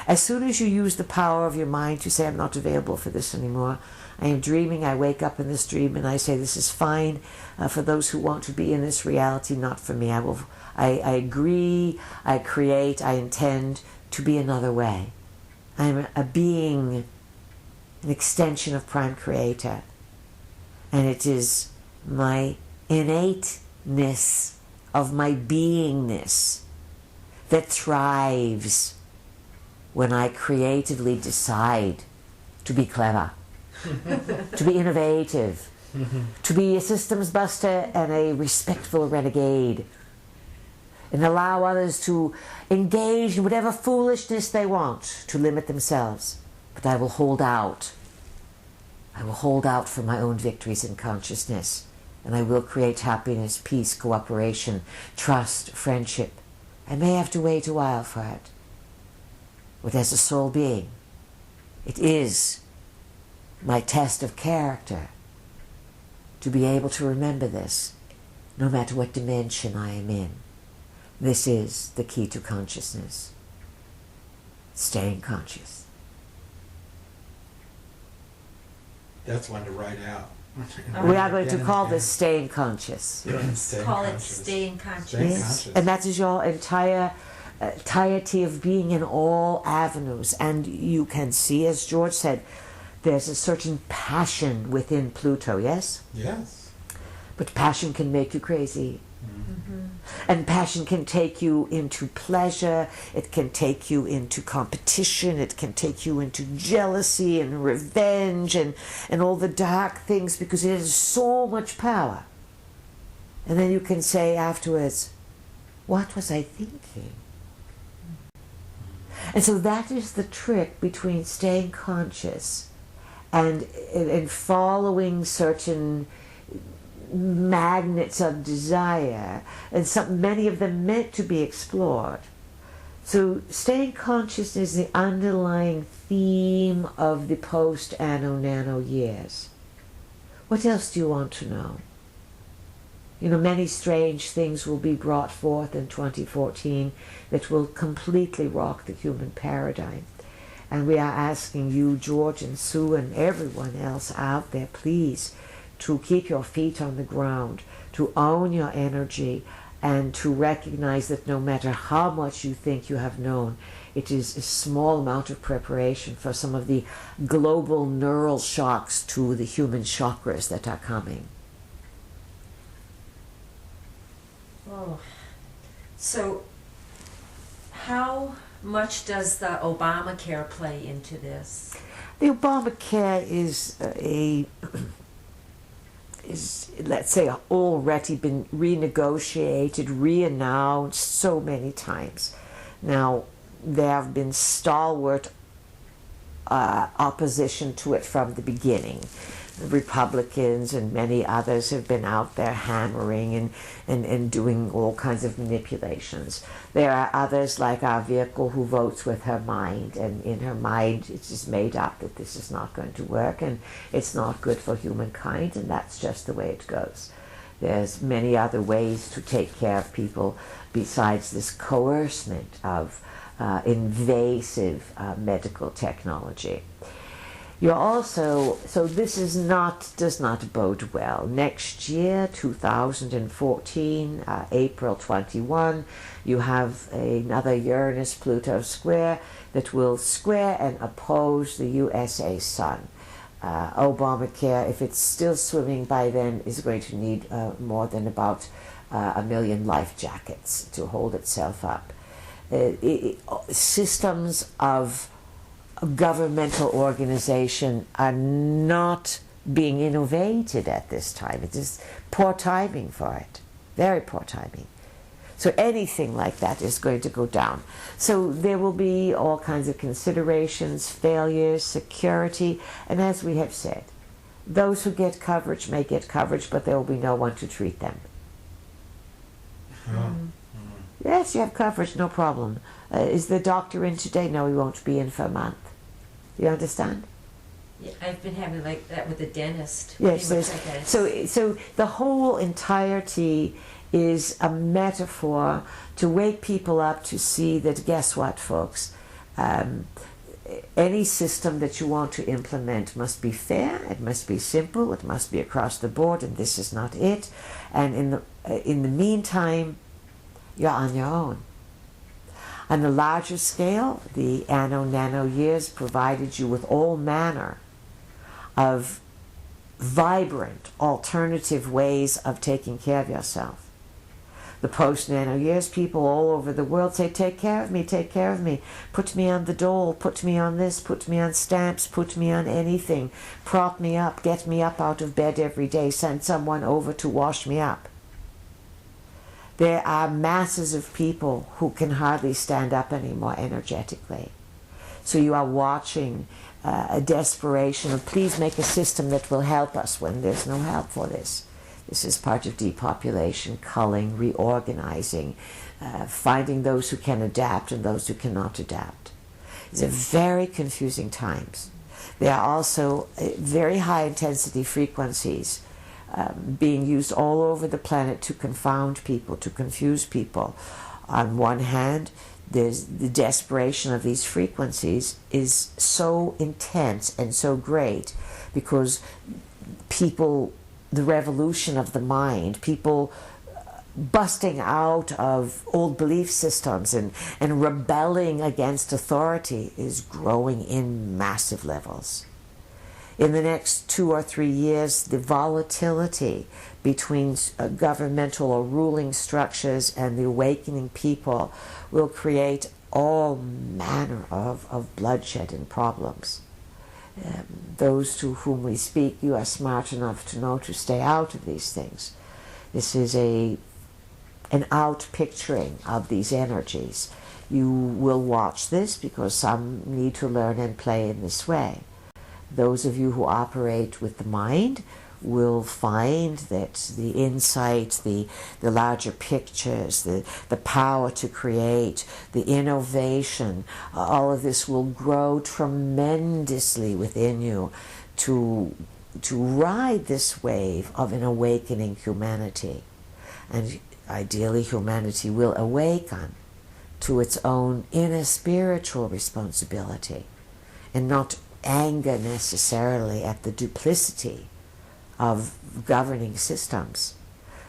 As soon as you use the power of your mind to say, I'm not available for this anymore, I am dreaming, I wake up in this dream and I say, this is fine for those who want to be in this reality, not for me. I agree, I create, I intend to be another way. I'm a being, an extension of Prime Creator. And it is my innateness of my beingness that thrives when I creatively decide to be clever, to be innovative, to be a systems buster and a respectful renegade, and allow others to engage in whatever foolishness they want to limit themselves. But I will hold out. I will hold out for my own victories in consciousness, and I will create happiness, peace, cooperation, trust, friendship. I may have to wait a while for it. But as a soul being, it is my test of character to be able to remember this, no matter what dimension I am in. This is the key to consciousness. Staying conscious. That's one to write out. We are going to call this staying conscious. Staying Call conscious. it staying conscious. Staying Yes. conscious. And that is your entire entirety of being in all avenues. And you can see, as George said, there's a certain passion within Pluto, yes? Yes. But passion can make you crazy. Mm-hmm. And passion can take you into pleasure, it can take you into competition, it can take you into jealousy and revenge and all the dark things, because it has so much power. And then you can say afterwards, what was I thinking? And so that is the trick between staying conscious and following certain magnets of desire, and many of them meant to be explored. So staying conscious is the underlying theme of the post-Anno Nano years. What else do you want to know? You know, many strange things will be brought forth in 2014 that will completely rock the human paradigm. And we are asking you, George and Sue and everyone else out there, please, to keep your feet on the ground, to own your energy, and to recognize that no matter how much you think you have known, it is a small amount of preparation for some of the global neural shocks to the human chakras that are coming. Oh. So, how much does the Obamacare play into this? The Obamacare is let's say already been renegotiated, re-announced so many times. Now, there have been stalwart opposition to it from the beginning. The Republicans and many others have been out there hammering and doing all kinds of manipulations. There are others like our vehicle who votes with her mind, and in her mind it's just made up that this is not going to work and it's not good for humankind, and that's just the way it goes. There's many other ways to take care of people besides this coercement of invasive medical technology. You're also, so this does not bode well. Next year, 2014, April 21, you have another Uranus-Pluto square that will square and oppose the USA Sun. Obamacare, if it's still swimming by then, is going to need more than about 1 million life jackets to hold itself up. Systems of governmental organization are not being innovated at this time. It is poor timing for it, very poor timing. So anything like that is going to go down. So there will be all kinds of considerations, failures, security, and as we have said, those who get coverage may get coverage, but there will be no one to treat them. Yes, you have coverage, no problem. Is the doctor in today? No, he won't be in for a month. You understand? Yeah, I've been having like that with the dentist. Yes, so the whole entirety is a metaphor to wake people up to see that, guess what, folks? Any system that you want to implement must be fair, it must be simple, it must be across the board, and this is not it. And in the meantime, you're on your own. On the larger scale, the Anno Nano years provided you with all manner of vibrant alternative ways of taking care of yourself. The post-Nano years, people all over the world say, take care of me, put me on the dole, put me on this, put me on stamps, put me on anything, prop me up, get me up out of bed every day, send someone over to wash me up. There are masses of people who can hardly stand up anymore energetically. So you are watching a desperation of, please make a system that will help us when there's no help for this. This is part of depopulation, culling, reorganizing, finding those who can adapt and those who cannot adapt. It's a very confusing times. There are also very high intensity frequencies being used all over the planet to confound people, to confuse people. On one hand, there's the desperation of these frequencies is so intense and so great because people, the revolution of the mind, people busting out of old belief systems and rebelling against authority is growing in massive levels. In the next 2 or 3 years, the volatility between governmental or ruling structures and the awakening people will create all manner of bloodshed and problems. Those to whom we speak, you are smart enough to know to stay out of these things. This is an out-picturing of these energies. You will watch this because some need to learn and play in this way. Those of you who operate with the mind will find that the insight, the larger pictures, the power to create, the innovation, all of this will grow tremendously within you to ride this wave of an awakening humanity. And ideally humanity will awaken to its own inner spiritual responsibility and not anger necessarily at the duplicity of governing systems.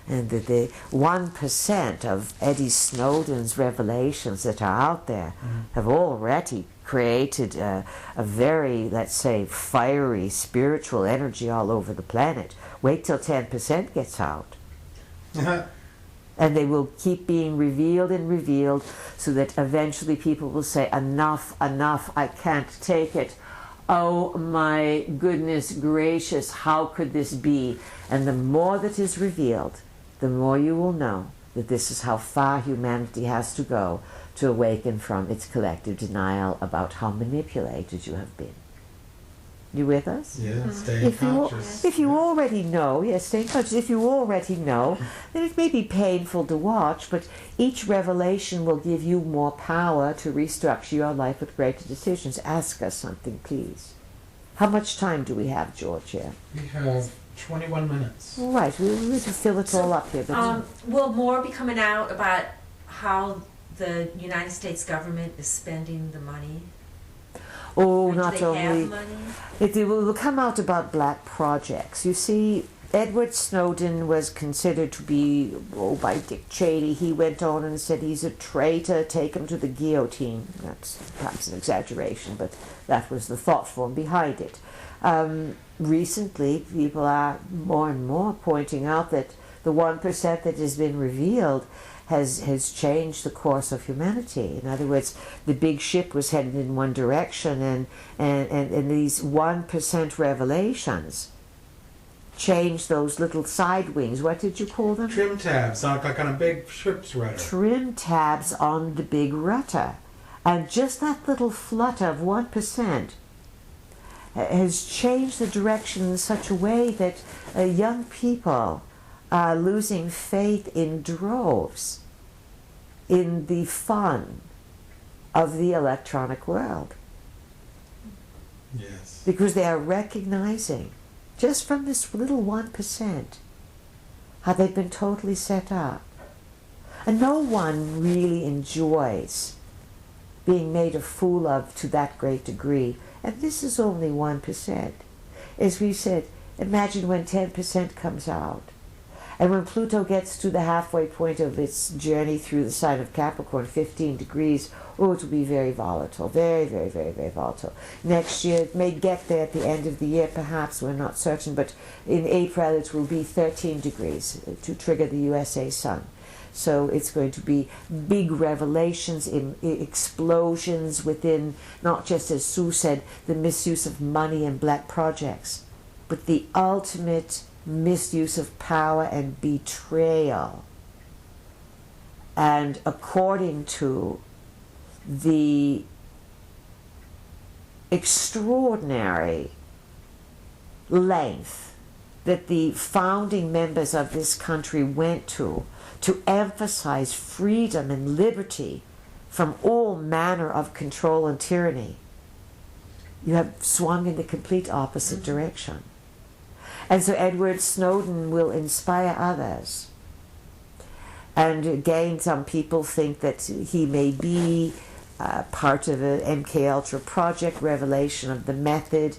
And that the 1% of Eddie Snowden's revelations that are out there have already created a very, let's say, fiery spiritual energy all over the planet. Wait till 10% gets out. And they will keep being revealed and revealed so that eventually people will say, enough, enough, I can't take it. Oh my goodness gracious, how could this be? And the more that is revealed, the more you will know that this is how far humanity has to go to awaken from its collective denial about how manipulated you have been. You with us? Yeah, stay conscious. If you already know, yes, stay conscious. If you already know, then it may be painful to watch, but each revelation will give you more power to restructure your life with greater decisions. Ask us something, please. How much time do we have, George, here? We have 21 minutes. All right, we'll fill it all up here. But will more be coming out about how the United States government is spending the money? Oh, Or not do they only... have money? It will come out about black projects. You see, Edward Snowden was considered to be, by Dick Cheney. He went on and said he's a traitor, take him to the guillotine. That's perhaps an exaggeration, but that was the thought form behind it. Recently, people are more and more pointing out that the 1% that has been revealed has changed the course of humanity. In other words, the big ship was headed in one direction, and these 1% revelations changed those little side wings. What did you call them? Trim tabs, like on a big ship's rudder. Trim tabs on the big rudder. And just that little flutter of 1% has changed the direction in such a way that young people are losing faith in droves in the fun of the electronic world. Yes. Because they are recognizing, just from this little 1%, how they've been totally set up. And no one really enjoys being made a fool of to that great degree. And this is only 1%. As we said, imagine when 10% comes out. And when Pluto gets to the halfway point of its journey through the sign of Capricorn, 15 degrees, it will be very volatile, very, very, very, very volatile. Next year, it may get there at the end of the year, perhaps, we're not certain, but in April it will be 13 degrees to trigger the USA sun. So it's going to be big revelations, explosions within, not just, as Sue said, the misuse of money and black projects, but the ultimate misuse of power and betrayal. And according to the extraordinary length that the founding members of this country went to emphasize freedom and liberty from all manner of control and tyranny, you have swung in the complete opposite direction. And so Edward Snowden will inspire others. And again, some people think that he may be part of an MK Ultra project, revelation of the method.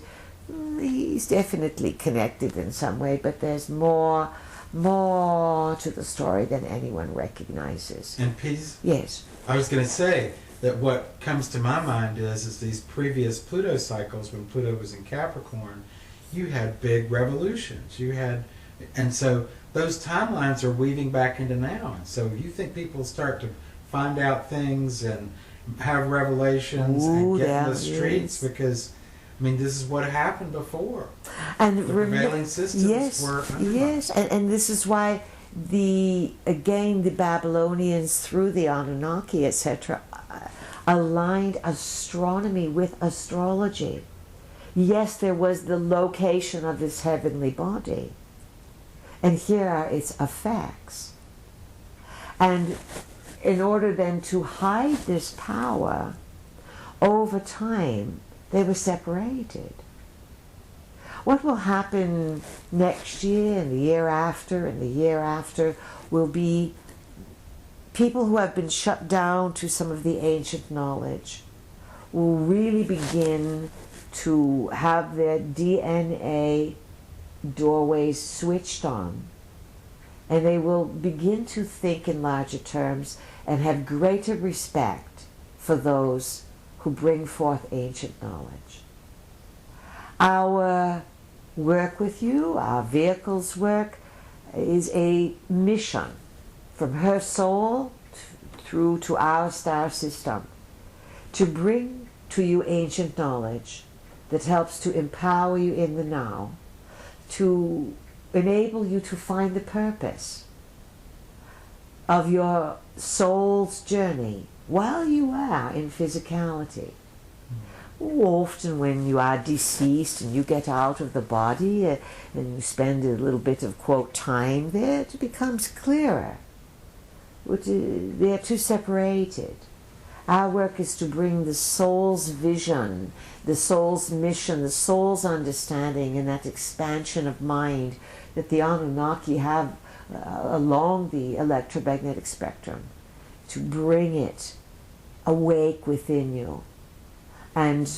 He's definitely connected in some way, but there's more to the story than anyone recognizes. And peace? Yes. I was going to say that what comes to my mind is these previous Pluto cycles, when Pluto was in Capricorn, you had big revolutions. And so those timelines are weaving back into now. And so you think people start to find out things and have revelations and get in the streets because, I mean, this is what happened before. And the prevailing systems were undermined. Yes, and this is why the Babylonians through the Anunnaki, etc., aligned astronomy with astrology. Yes, there was the location of this heavenly body, and here are its effects. And in order then to hide this power, over time, they were separated. What will happen next year and the year after and the year after will be people who have been shut down to some of the ancient knowledge will really begin to have their DNA doorways switched on, and they will begin to think in larger terms and have greater respect for those who bring forth ancient knowledge. Our work with you, our vehicle's work, is a mission from her soul through to our star system to bring to you ancient knowledge that helps to empower you in the now, to enable you to find the purpose of your soul's journey while you are in physicality. Often when you are deceased and you get out of the body and you spend a little bit of, quote, time there, it becomes clearer. They are too separated. Our work is to bring the soul's vision, the soul's mission, the soul's understanding, and that expansion of mind that the Anunnaki have along the electromagnetic spectrum, to bring it awake within you. And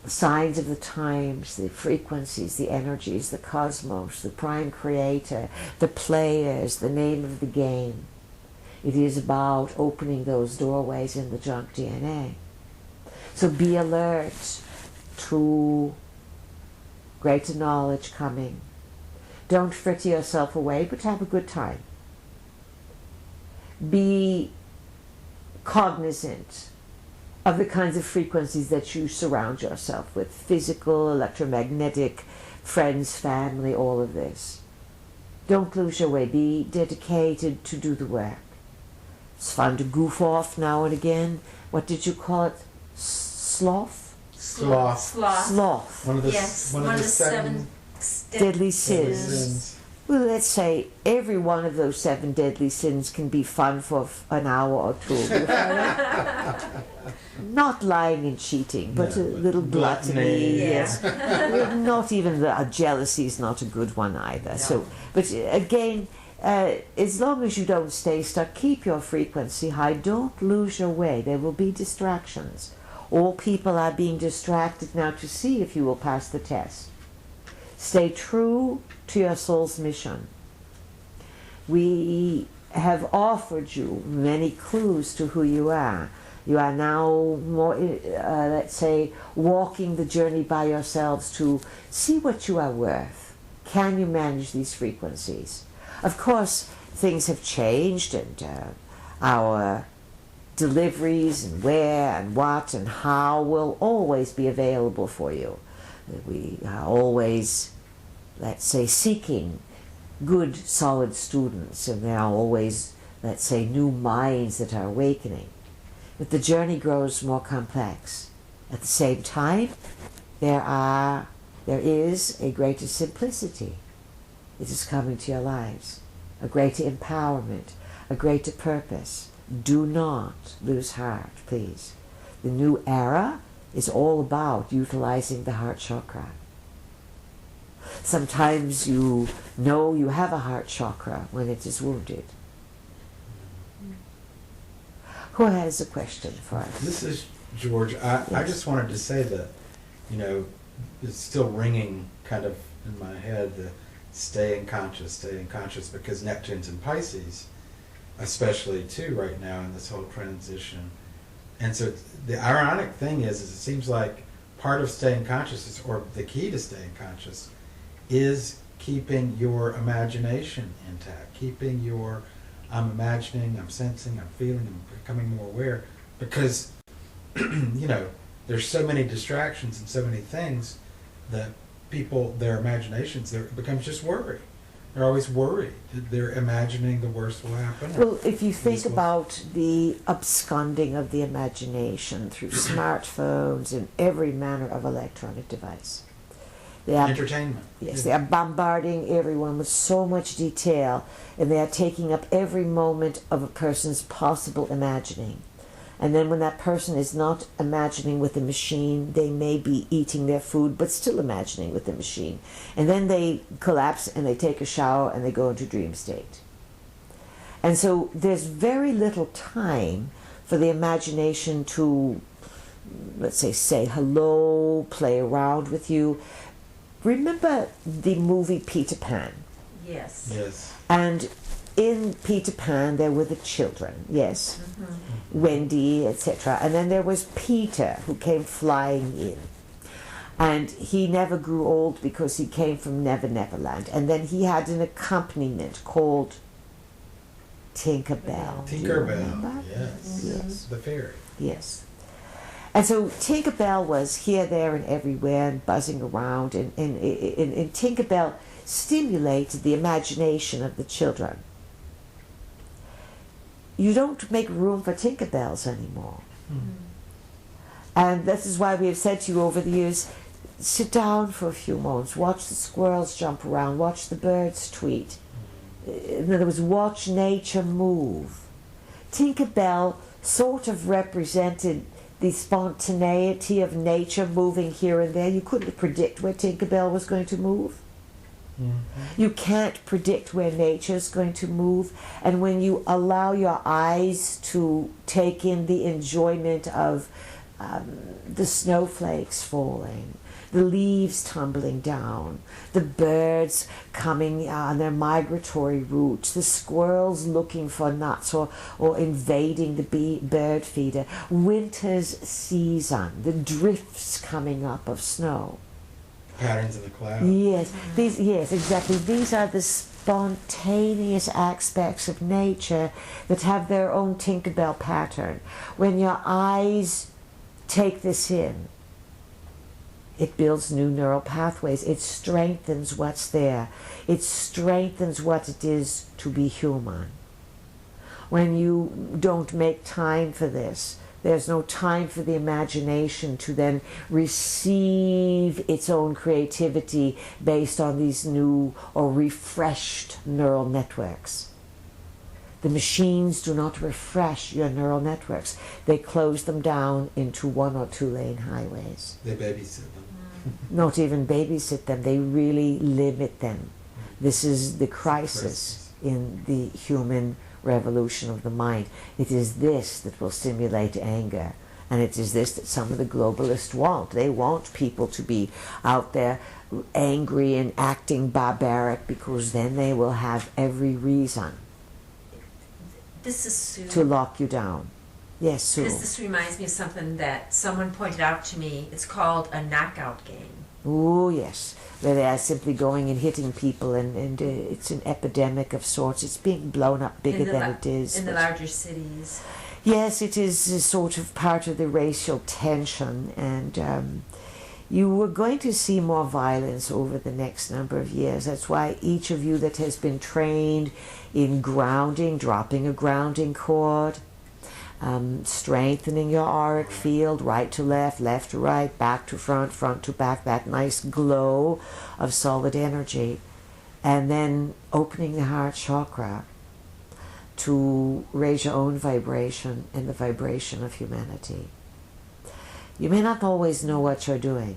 signs of the times, the frequencies, the energies, the cosmos, the prime creator, the players, the name of the game. It is about opening those doorways in the junk DNA. So be alert to greater knowledge coming. Don't fritter yourself away, but have a good time. Be cognizant of the kinds of frequencies that you surround yourself with, physical, electromagnetic, friends, family, all of this. Don't lose your way. Be dedicated to do the work. It's fun to goof off now and again. What did you call it? Sloth? Sloth. Sloth. One of the, Yes, one of the seven Deadly sins. sins. Well, let's say every one of those 7 deadly sins can be fun for an hour or two. Not lying and cheating, but No, a little gluttony. Yes. Not even jealousy is not a good one either. No. So, but again, as long as you don't stay stuck, keep your frequency high. Don't lose your way. There will be distractions. All people are being distracted now to see if you will pass the test. Stay true to your soul's mission. We have offered you many clues to who you are. You are now more, let's say, walking the journey by yourselves to see what you are worth. Can you manage these frequencies? Of course, things have changed, and our deliveries and where and what and how will always be available for you. We are always, let's say, seeking good, solid students, and there are always, let's say, new minds that are awakening. But the journey grows more complex. At the same time, there is a greater simplicity. It is coming to your lives, a greater empowerment, a greater purpose. Do not lose heart, please. The new era is all about utilizing the heart chakra. Sometimes you know you have a heart chakra when it is wounded. Who has a question for us? This is George. I just wanted to say that, it's still ringing kind of in my head, the staying conscious, because Neptune's in Pisces, especially too right now in this whole transition. And so the ironic thing is it seems like part of staying conscious, or the key to staying conscious, is keeping your imagination intact, keeping your I'm imagining, I'm sensing, I'm feeling, I'm becoming more aware, because there's so many distractions and so many things that people, their imaginations, it becomes just worry. They're always worried. They're imagining the worst will happen. Well, if you think This will- about the absconding of the imagination through smartphones and every manner of electronic device, they are, Entertainment. yes, they are bombarding everyone with so much detail, and they are taking up every moment of a person's possible imagining. And then when that person is not imagining with the machine, they may be eating their food, but still imagining with the machine. And then they collapse and they take a shower and they go into dream state. And so there's very little time for the imagination to, let's say hello, play around with you. Remember the movie Peter Pan? Yes. Yes. And in Peter Pan, there were the children, yes, Wendy, etc. And then there was Peter, who came flying in. And he never grew old because he came from Neverland. And then he had an accompaniment called Tinkerbell. Do you remember? Tinkerbell. Yes. Yes. The fairy. Yes. And so Tinkerbell was here, there, and everywhere, and buzzing around. And Tinkerbell stimulated the imagination of the children. You don't make room for Tinkerbells anymore. And this is why we have said to you over the years, sit down for a few moments, watch the squirrels jump around, watch the birds tweet. In other words, watch nature move. Tinkerbell sort of represented the spontaneity of nature moving here and there. You couldn't predict where Tinkerbell was going to move. You can't predict where nature is going to move. And when you allow your eyes to take in the enjoyment of the snowflakes falling, the leaves tumbling down, the birds coming on their migratory routes, the squirrels looking for nuts or invading the bird feeder, winter's season, the drifts coming up of snow. Patterns in the cloud. Yes, yes, exactly. These are the spontaneous aspects of nature that have their own Tinkerbell pattern. When your eyes take this in, it builds new neural pathways. It strengthens what's there. It strengthens what it is to be human. When you don't make time for this, there's no time for the imagination to then receive its own creativity based on these new or refreshed neural networks. The machines do not refresh your neural networks. They close them down into 1 or 2 lane highways. They babysit them. Not even babysit them, they really limit them. This is the crisis in the human revolution of the mind. It is this that will stimulate anger, and it is this that some of the globalists want. They want people to be out there angry and acting barbaric, because then they will have every reason This is Sue. to lock you down. Yes, Sue. Because this reminds me of something that someone pointed out to me. It's called a knockout game. Oh, yes. Where they are simply going and hitting people, and it's an epidemic of sorts. It's being blown up bigger than it is. In the but- larger cities. Yes, it is a sort of part of the racial tension, and you are going to see more violence over the next number of years. That's why each of you that has been trained in grounding, dropping a grounding cord, strengthening your auric field, right to left, left to right, back to front, front to back, that nice glow of solid energy, and then opening the heart chakra to raise your own vibration and the vibration of humanity. You may not always know what you're doing,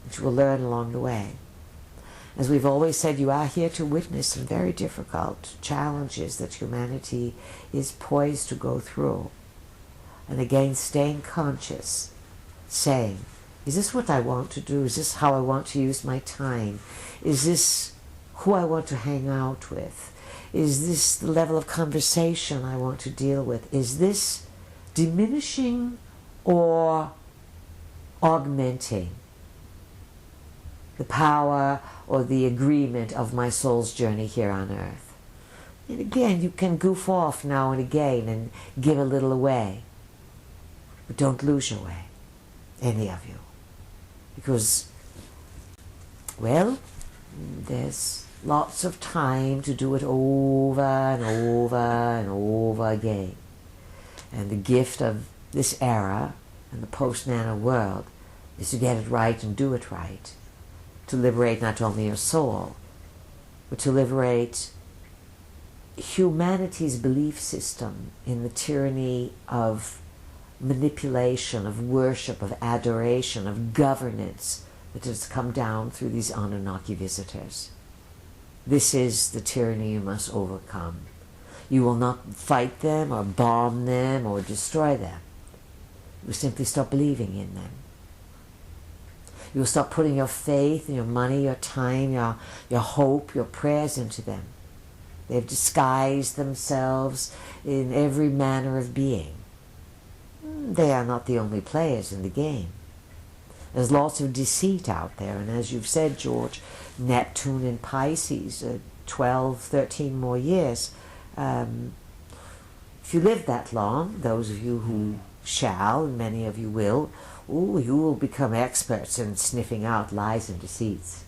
but you will learn along the way. As we've always said, you are here to witness some very difficult challenges that humanity is poised to go through. And again, staying conscious, saying, is this what I want to do? Is this how I want to use my time? Is this who I want to hang out with? Is this the level of conversation I want to deal with? Is this diminishing or augmenting the power or the agreement of my soul's journey here on earth? And again, you can goof off now and again and give a little away. But don't lose your way, any of you. Because, well, there's lots of time to do it over and over and over again. And the gift of this era and the post-nano world is to get it right and do it right. To liberate not only your soul, but to liberate humanity's belief system in the tyranny of manipulation, of worship, of adoration, of governance that has come down through these Anunnaki visitors. This is the tyranny you must overcome. You will not fight them or bomb them or destroy them. You will simply stop believing in them. You will stop putting your faith, your money, your time, your hope, your prayers into them. They've disguised themselves in every manner of being. They are not the only players in the game. There's lots of deceit out there, and as you've said, George, Neptune in Pisces, 12, 13 more years. If you live that long, those of you who shall, and many of you will, you will become experts in sniffing out lies and deceits.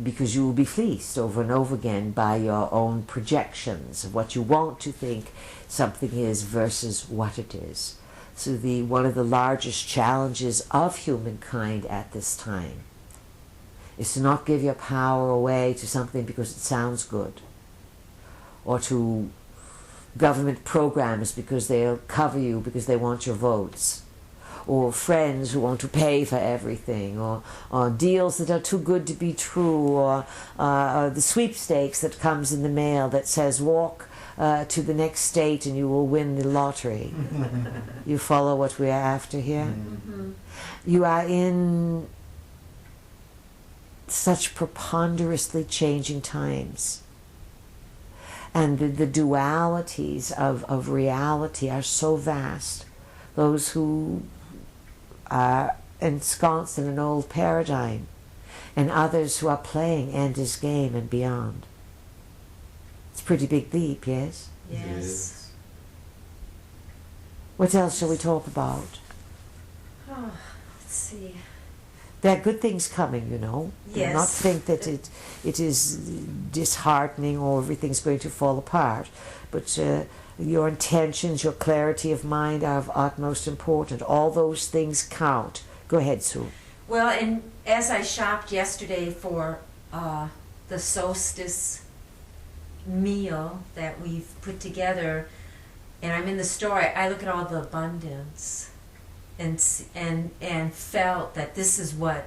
Because you will be fleeced over and over again by your own projections of what you want to think something is versus what it is. So one of the largest challenges of humankind at this time is to not give your power away to something because it sounds good, or to government programs because they'll cover you because they want your votes, or friends who want to pay for everything, or deals that are too good to be true, or the sweepstakes that comes in the mail that says walk to the next state and you will win the lottery. You follow what we are after here? Mm-hmm. You are in such preponderously changing times. And the dualities of reality are so vast. Those who are ensconced in an old paradigm, and others who are playing Ender's game and beyond. It's a pretty big leap, yes? Yes. What else shall we talk about? Oh, let's see. There are good things coming, you know. Yes. Do not think that it is disheartening or everything's going to fall apart. But your intentions, your clarity of mind are of utmost importance. All those things count. Go ahead, Sue. Well, and as I shopped yesterday for the solstice meal that we've put together, and I'm in the store, I look at all the abundance and felt that this is what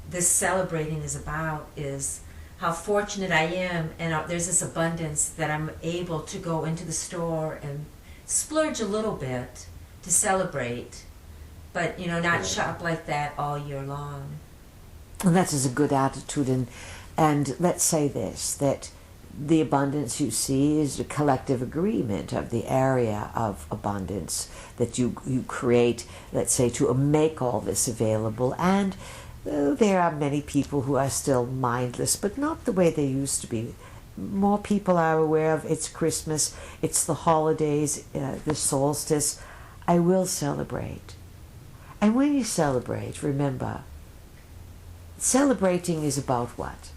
this celebrating is about, is how fortunate I am, and there's this abundance that I'm able to go into the store and splurge a little bit to celebrate, but not shop like that all year long. And that is a good attitude, and let's say this, that the abundance you see is a collective agreement of the area of abundance that you create, let's say, to make all this available. And there are many people who are still mindless, but not the way they used to be. More people are aware of it's Christmas, it's the holidays, the solstice. I will celebrate. And when you celebrate, remember, celebrating is about what?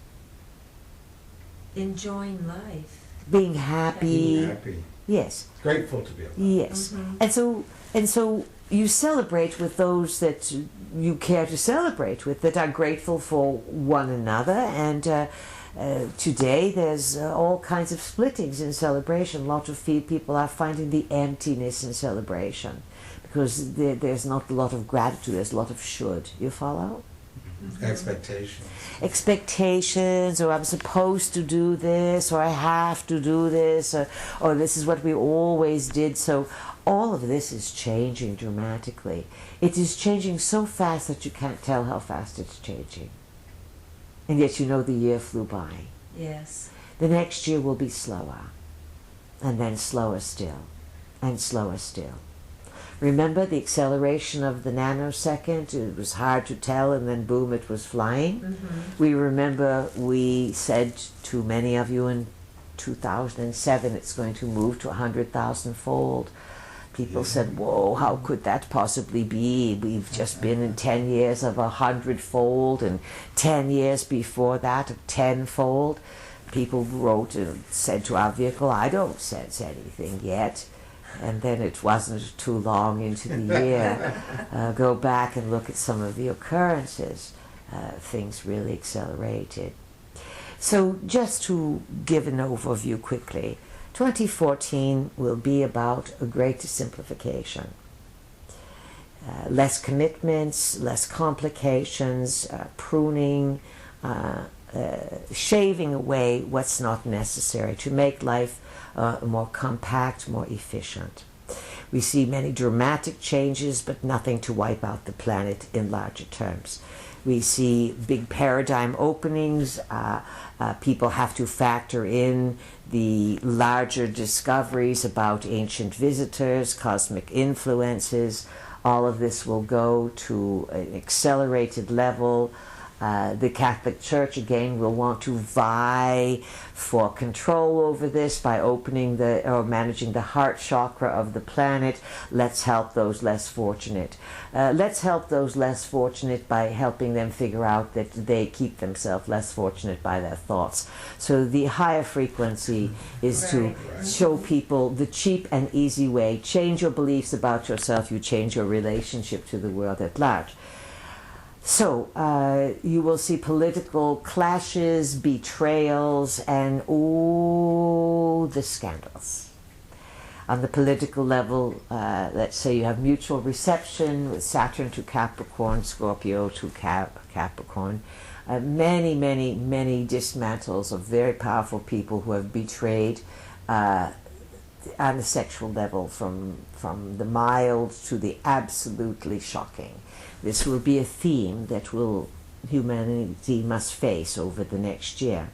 Enjoying life. Being happy. Being happy. Yes. Grateful to be alive. Yes. Mm-hmm. And so you celebrate with those that you care to celebrate with, that are grateful for one another. And today there's all kinds of splittings in celebration. A lot of people are finding the emptiness in celebration because there's not a lot of gratitude. There's a lot of should. You follow? Mm-hmm. Expectations, or I'm supposed to do this, or I have to do this, or this is what we always did. So all of this is changing dramatically. It is changing so fast that you can't tell how fast it's changing. And yet the year flew by. Yes. The next year will be slower, and then slower still, and slower still. Remember the acceleration of the nanosecond? It was hard to tell, and then boom, it was flying. Mm-hmm. We remember we said to many of you in 2007 it's going to move to 100,000-fold. People said, whoa, how could that possibly be? We've just been in 10 years of 100-fold, and 10 years before that of 10-fold. people wrote and said to our vehicle, I don't sense anything yet. And then it wasn't too long into the year. Go back and look at some of the occurrences. Things really accelerated. So just to give an overview quickly, 2014 will be about a greater simplification. Less commitments, less complications, pruning, shaving away what's not necessary to make life more compact, more efficient. We see many dramatic changes, but nothing to wipe out the planet in larger terms. We see big paradigm openings. People have to factor in the larger discoveries about ancient visitors, cosmic influences. All of this will go to an accelerated level. The Catholic Church, again, will want to vie for control over this by opening or managing the heart chakra of the planet. Let's help those less fortunate. Let's help those less fortunate by helping them figure out that they keep themselves less fortunate by their thoughts. So the higher frequency is to show people the cheap and easy way. Change your beliefs about yourself, you change your relationship to the world at large. So you will see political clashes, betrayals, and all the scandals. On the political level, let's say you have mutual reception with Saturn to Capricorn, Scorpio to Capricorn. Many, many, many dismantles of very powerful people who have betrayed on the sexual level, from the mild to the absolutely shocking. This will be a theme that humanity must face over the next year.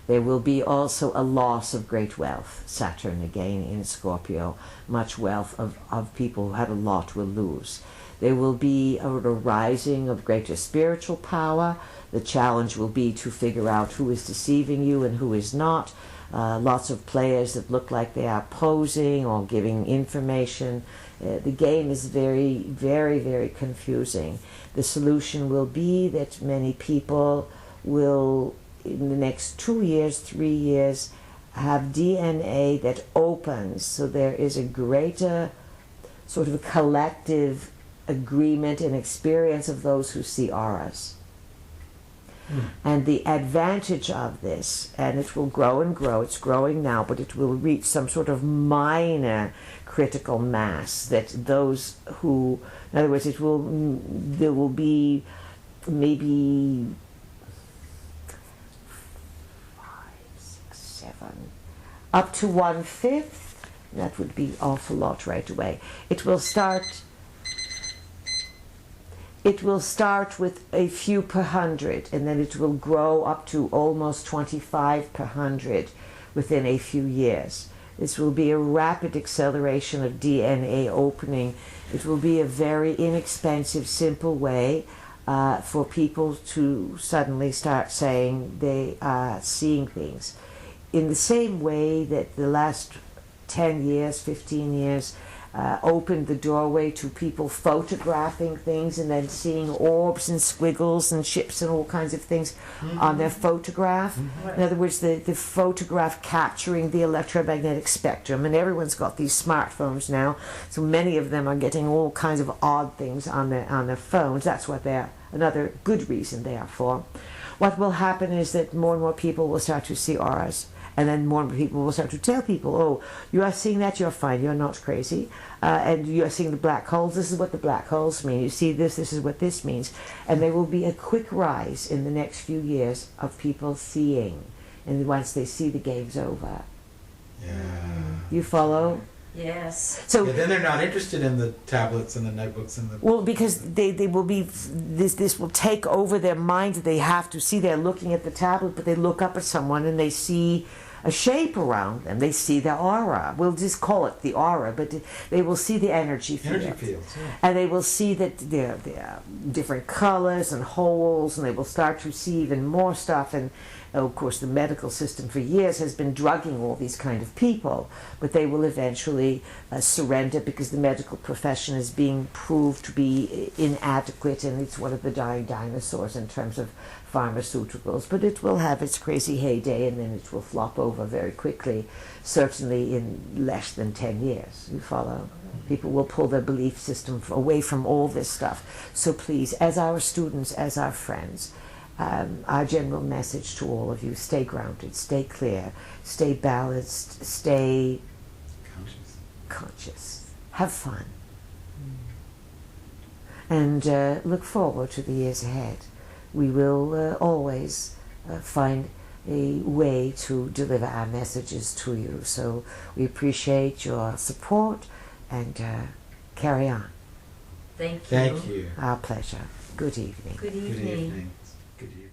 There will be also a loss of great wealth. Saturn again in Scorpio. Much wealth of people who had a lot will lose. There will be a rising of greater spiritual power. The challenge will be to figure out who is deceiving you and who is not. Lots of players that look like they are posing or giving information. The game is very, very, very confusing. The solution will be that many people will, in the next 2 years, 3 years, have DNA that opens, so there is a greater sort of a collective agreement and experience of those who see auras. And the advantage of this, and it will grow and grow, it's growing now, but it will reach some sort of minor critical mass, that those who, in other words, there will be maybe 5, 6, 7, up to 1/5. That would be an awful lot right away. It will start with a few per hundred, and then it will grow up to almost 25 per hundred within a few years. This will be a rapid acceleration of DNA opening. It will be a very inexpensive, simple way for people to suddenly start saying they are seeing things. In the same way that the last 10 years, 15 years, opened the doorway to people photographing things and then seeing orbs and squiggles and ships and all kinds of things on their photograph. In other words, the photograph capturing the electromagnetic spectrum. And everyone's got these smartphones now, so many of them are getting all kinds of odd things on their phones. That's what they're, another good reason they are for. What will happen is that more and more people will start to see auras. And then more people will start to tell people, oh, you are seeing that, you're fine, you're not crazy. And you are seeing the black holes, this is what the black holes mean. You see this is what this means. And there will be a quick rise in the next few years of people seeing. And once they see, the game's over. Yeah. You follow? Yes. So then they're not interested in the tablets and the notebooks and the... Well, because they will be, this will take over their mind. They have to see, they're looking at the tablet, but they look up at someone and they see a shape around them. They see the aura. We'll just call it the aura, but they will see the energy field. Energy fields, yeah. And they will see that there are different colors and holes, and they will start to see even more stuff. And of course, the medical system for years has been drugging all these kind of people, but they will eventually surrender because the medical profession is being proved to be inadequate, and it's one of the dying dinosaurs in terms of pharmaceuticals. But it will have its crazy heyday, and then it will flop over very quickly, certainly in less than 10 years. You follow? People will pull their belief system away from all this stuff. So please, as our students, as our friends, our general message to all of you: stay grounded, stay clear, stay balanced, stay conscious. Have fun. And look forward to the years ahead. We will always find a way to deliver our messages to you. So we appreciate your support, and carry on. Thank you. Thank you. Our pleasure. Good evening. Good evening. Good evening. Good evening.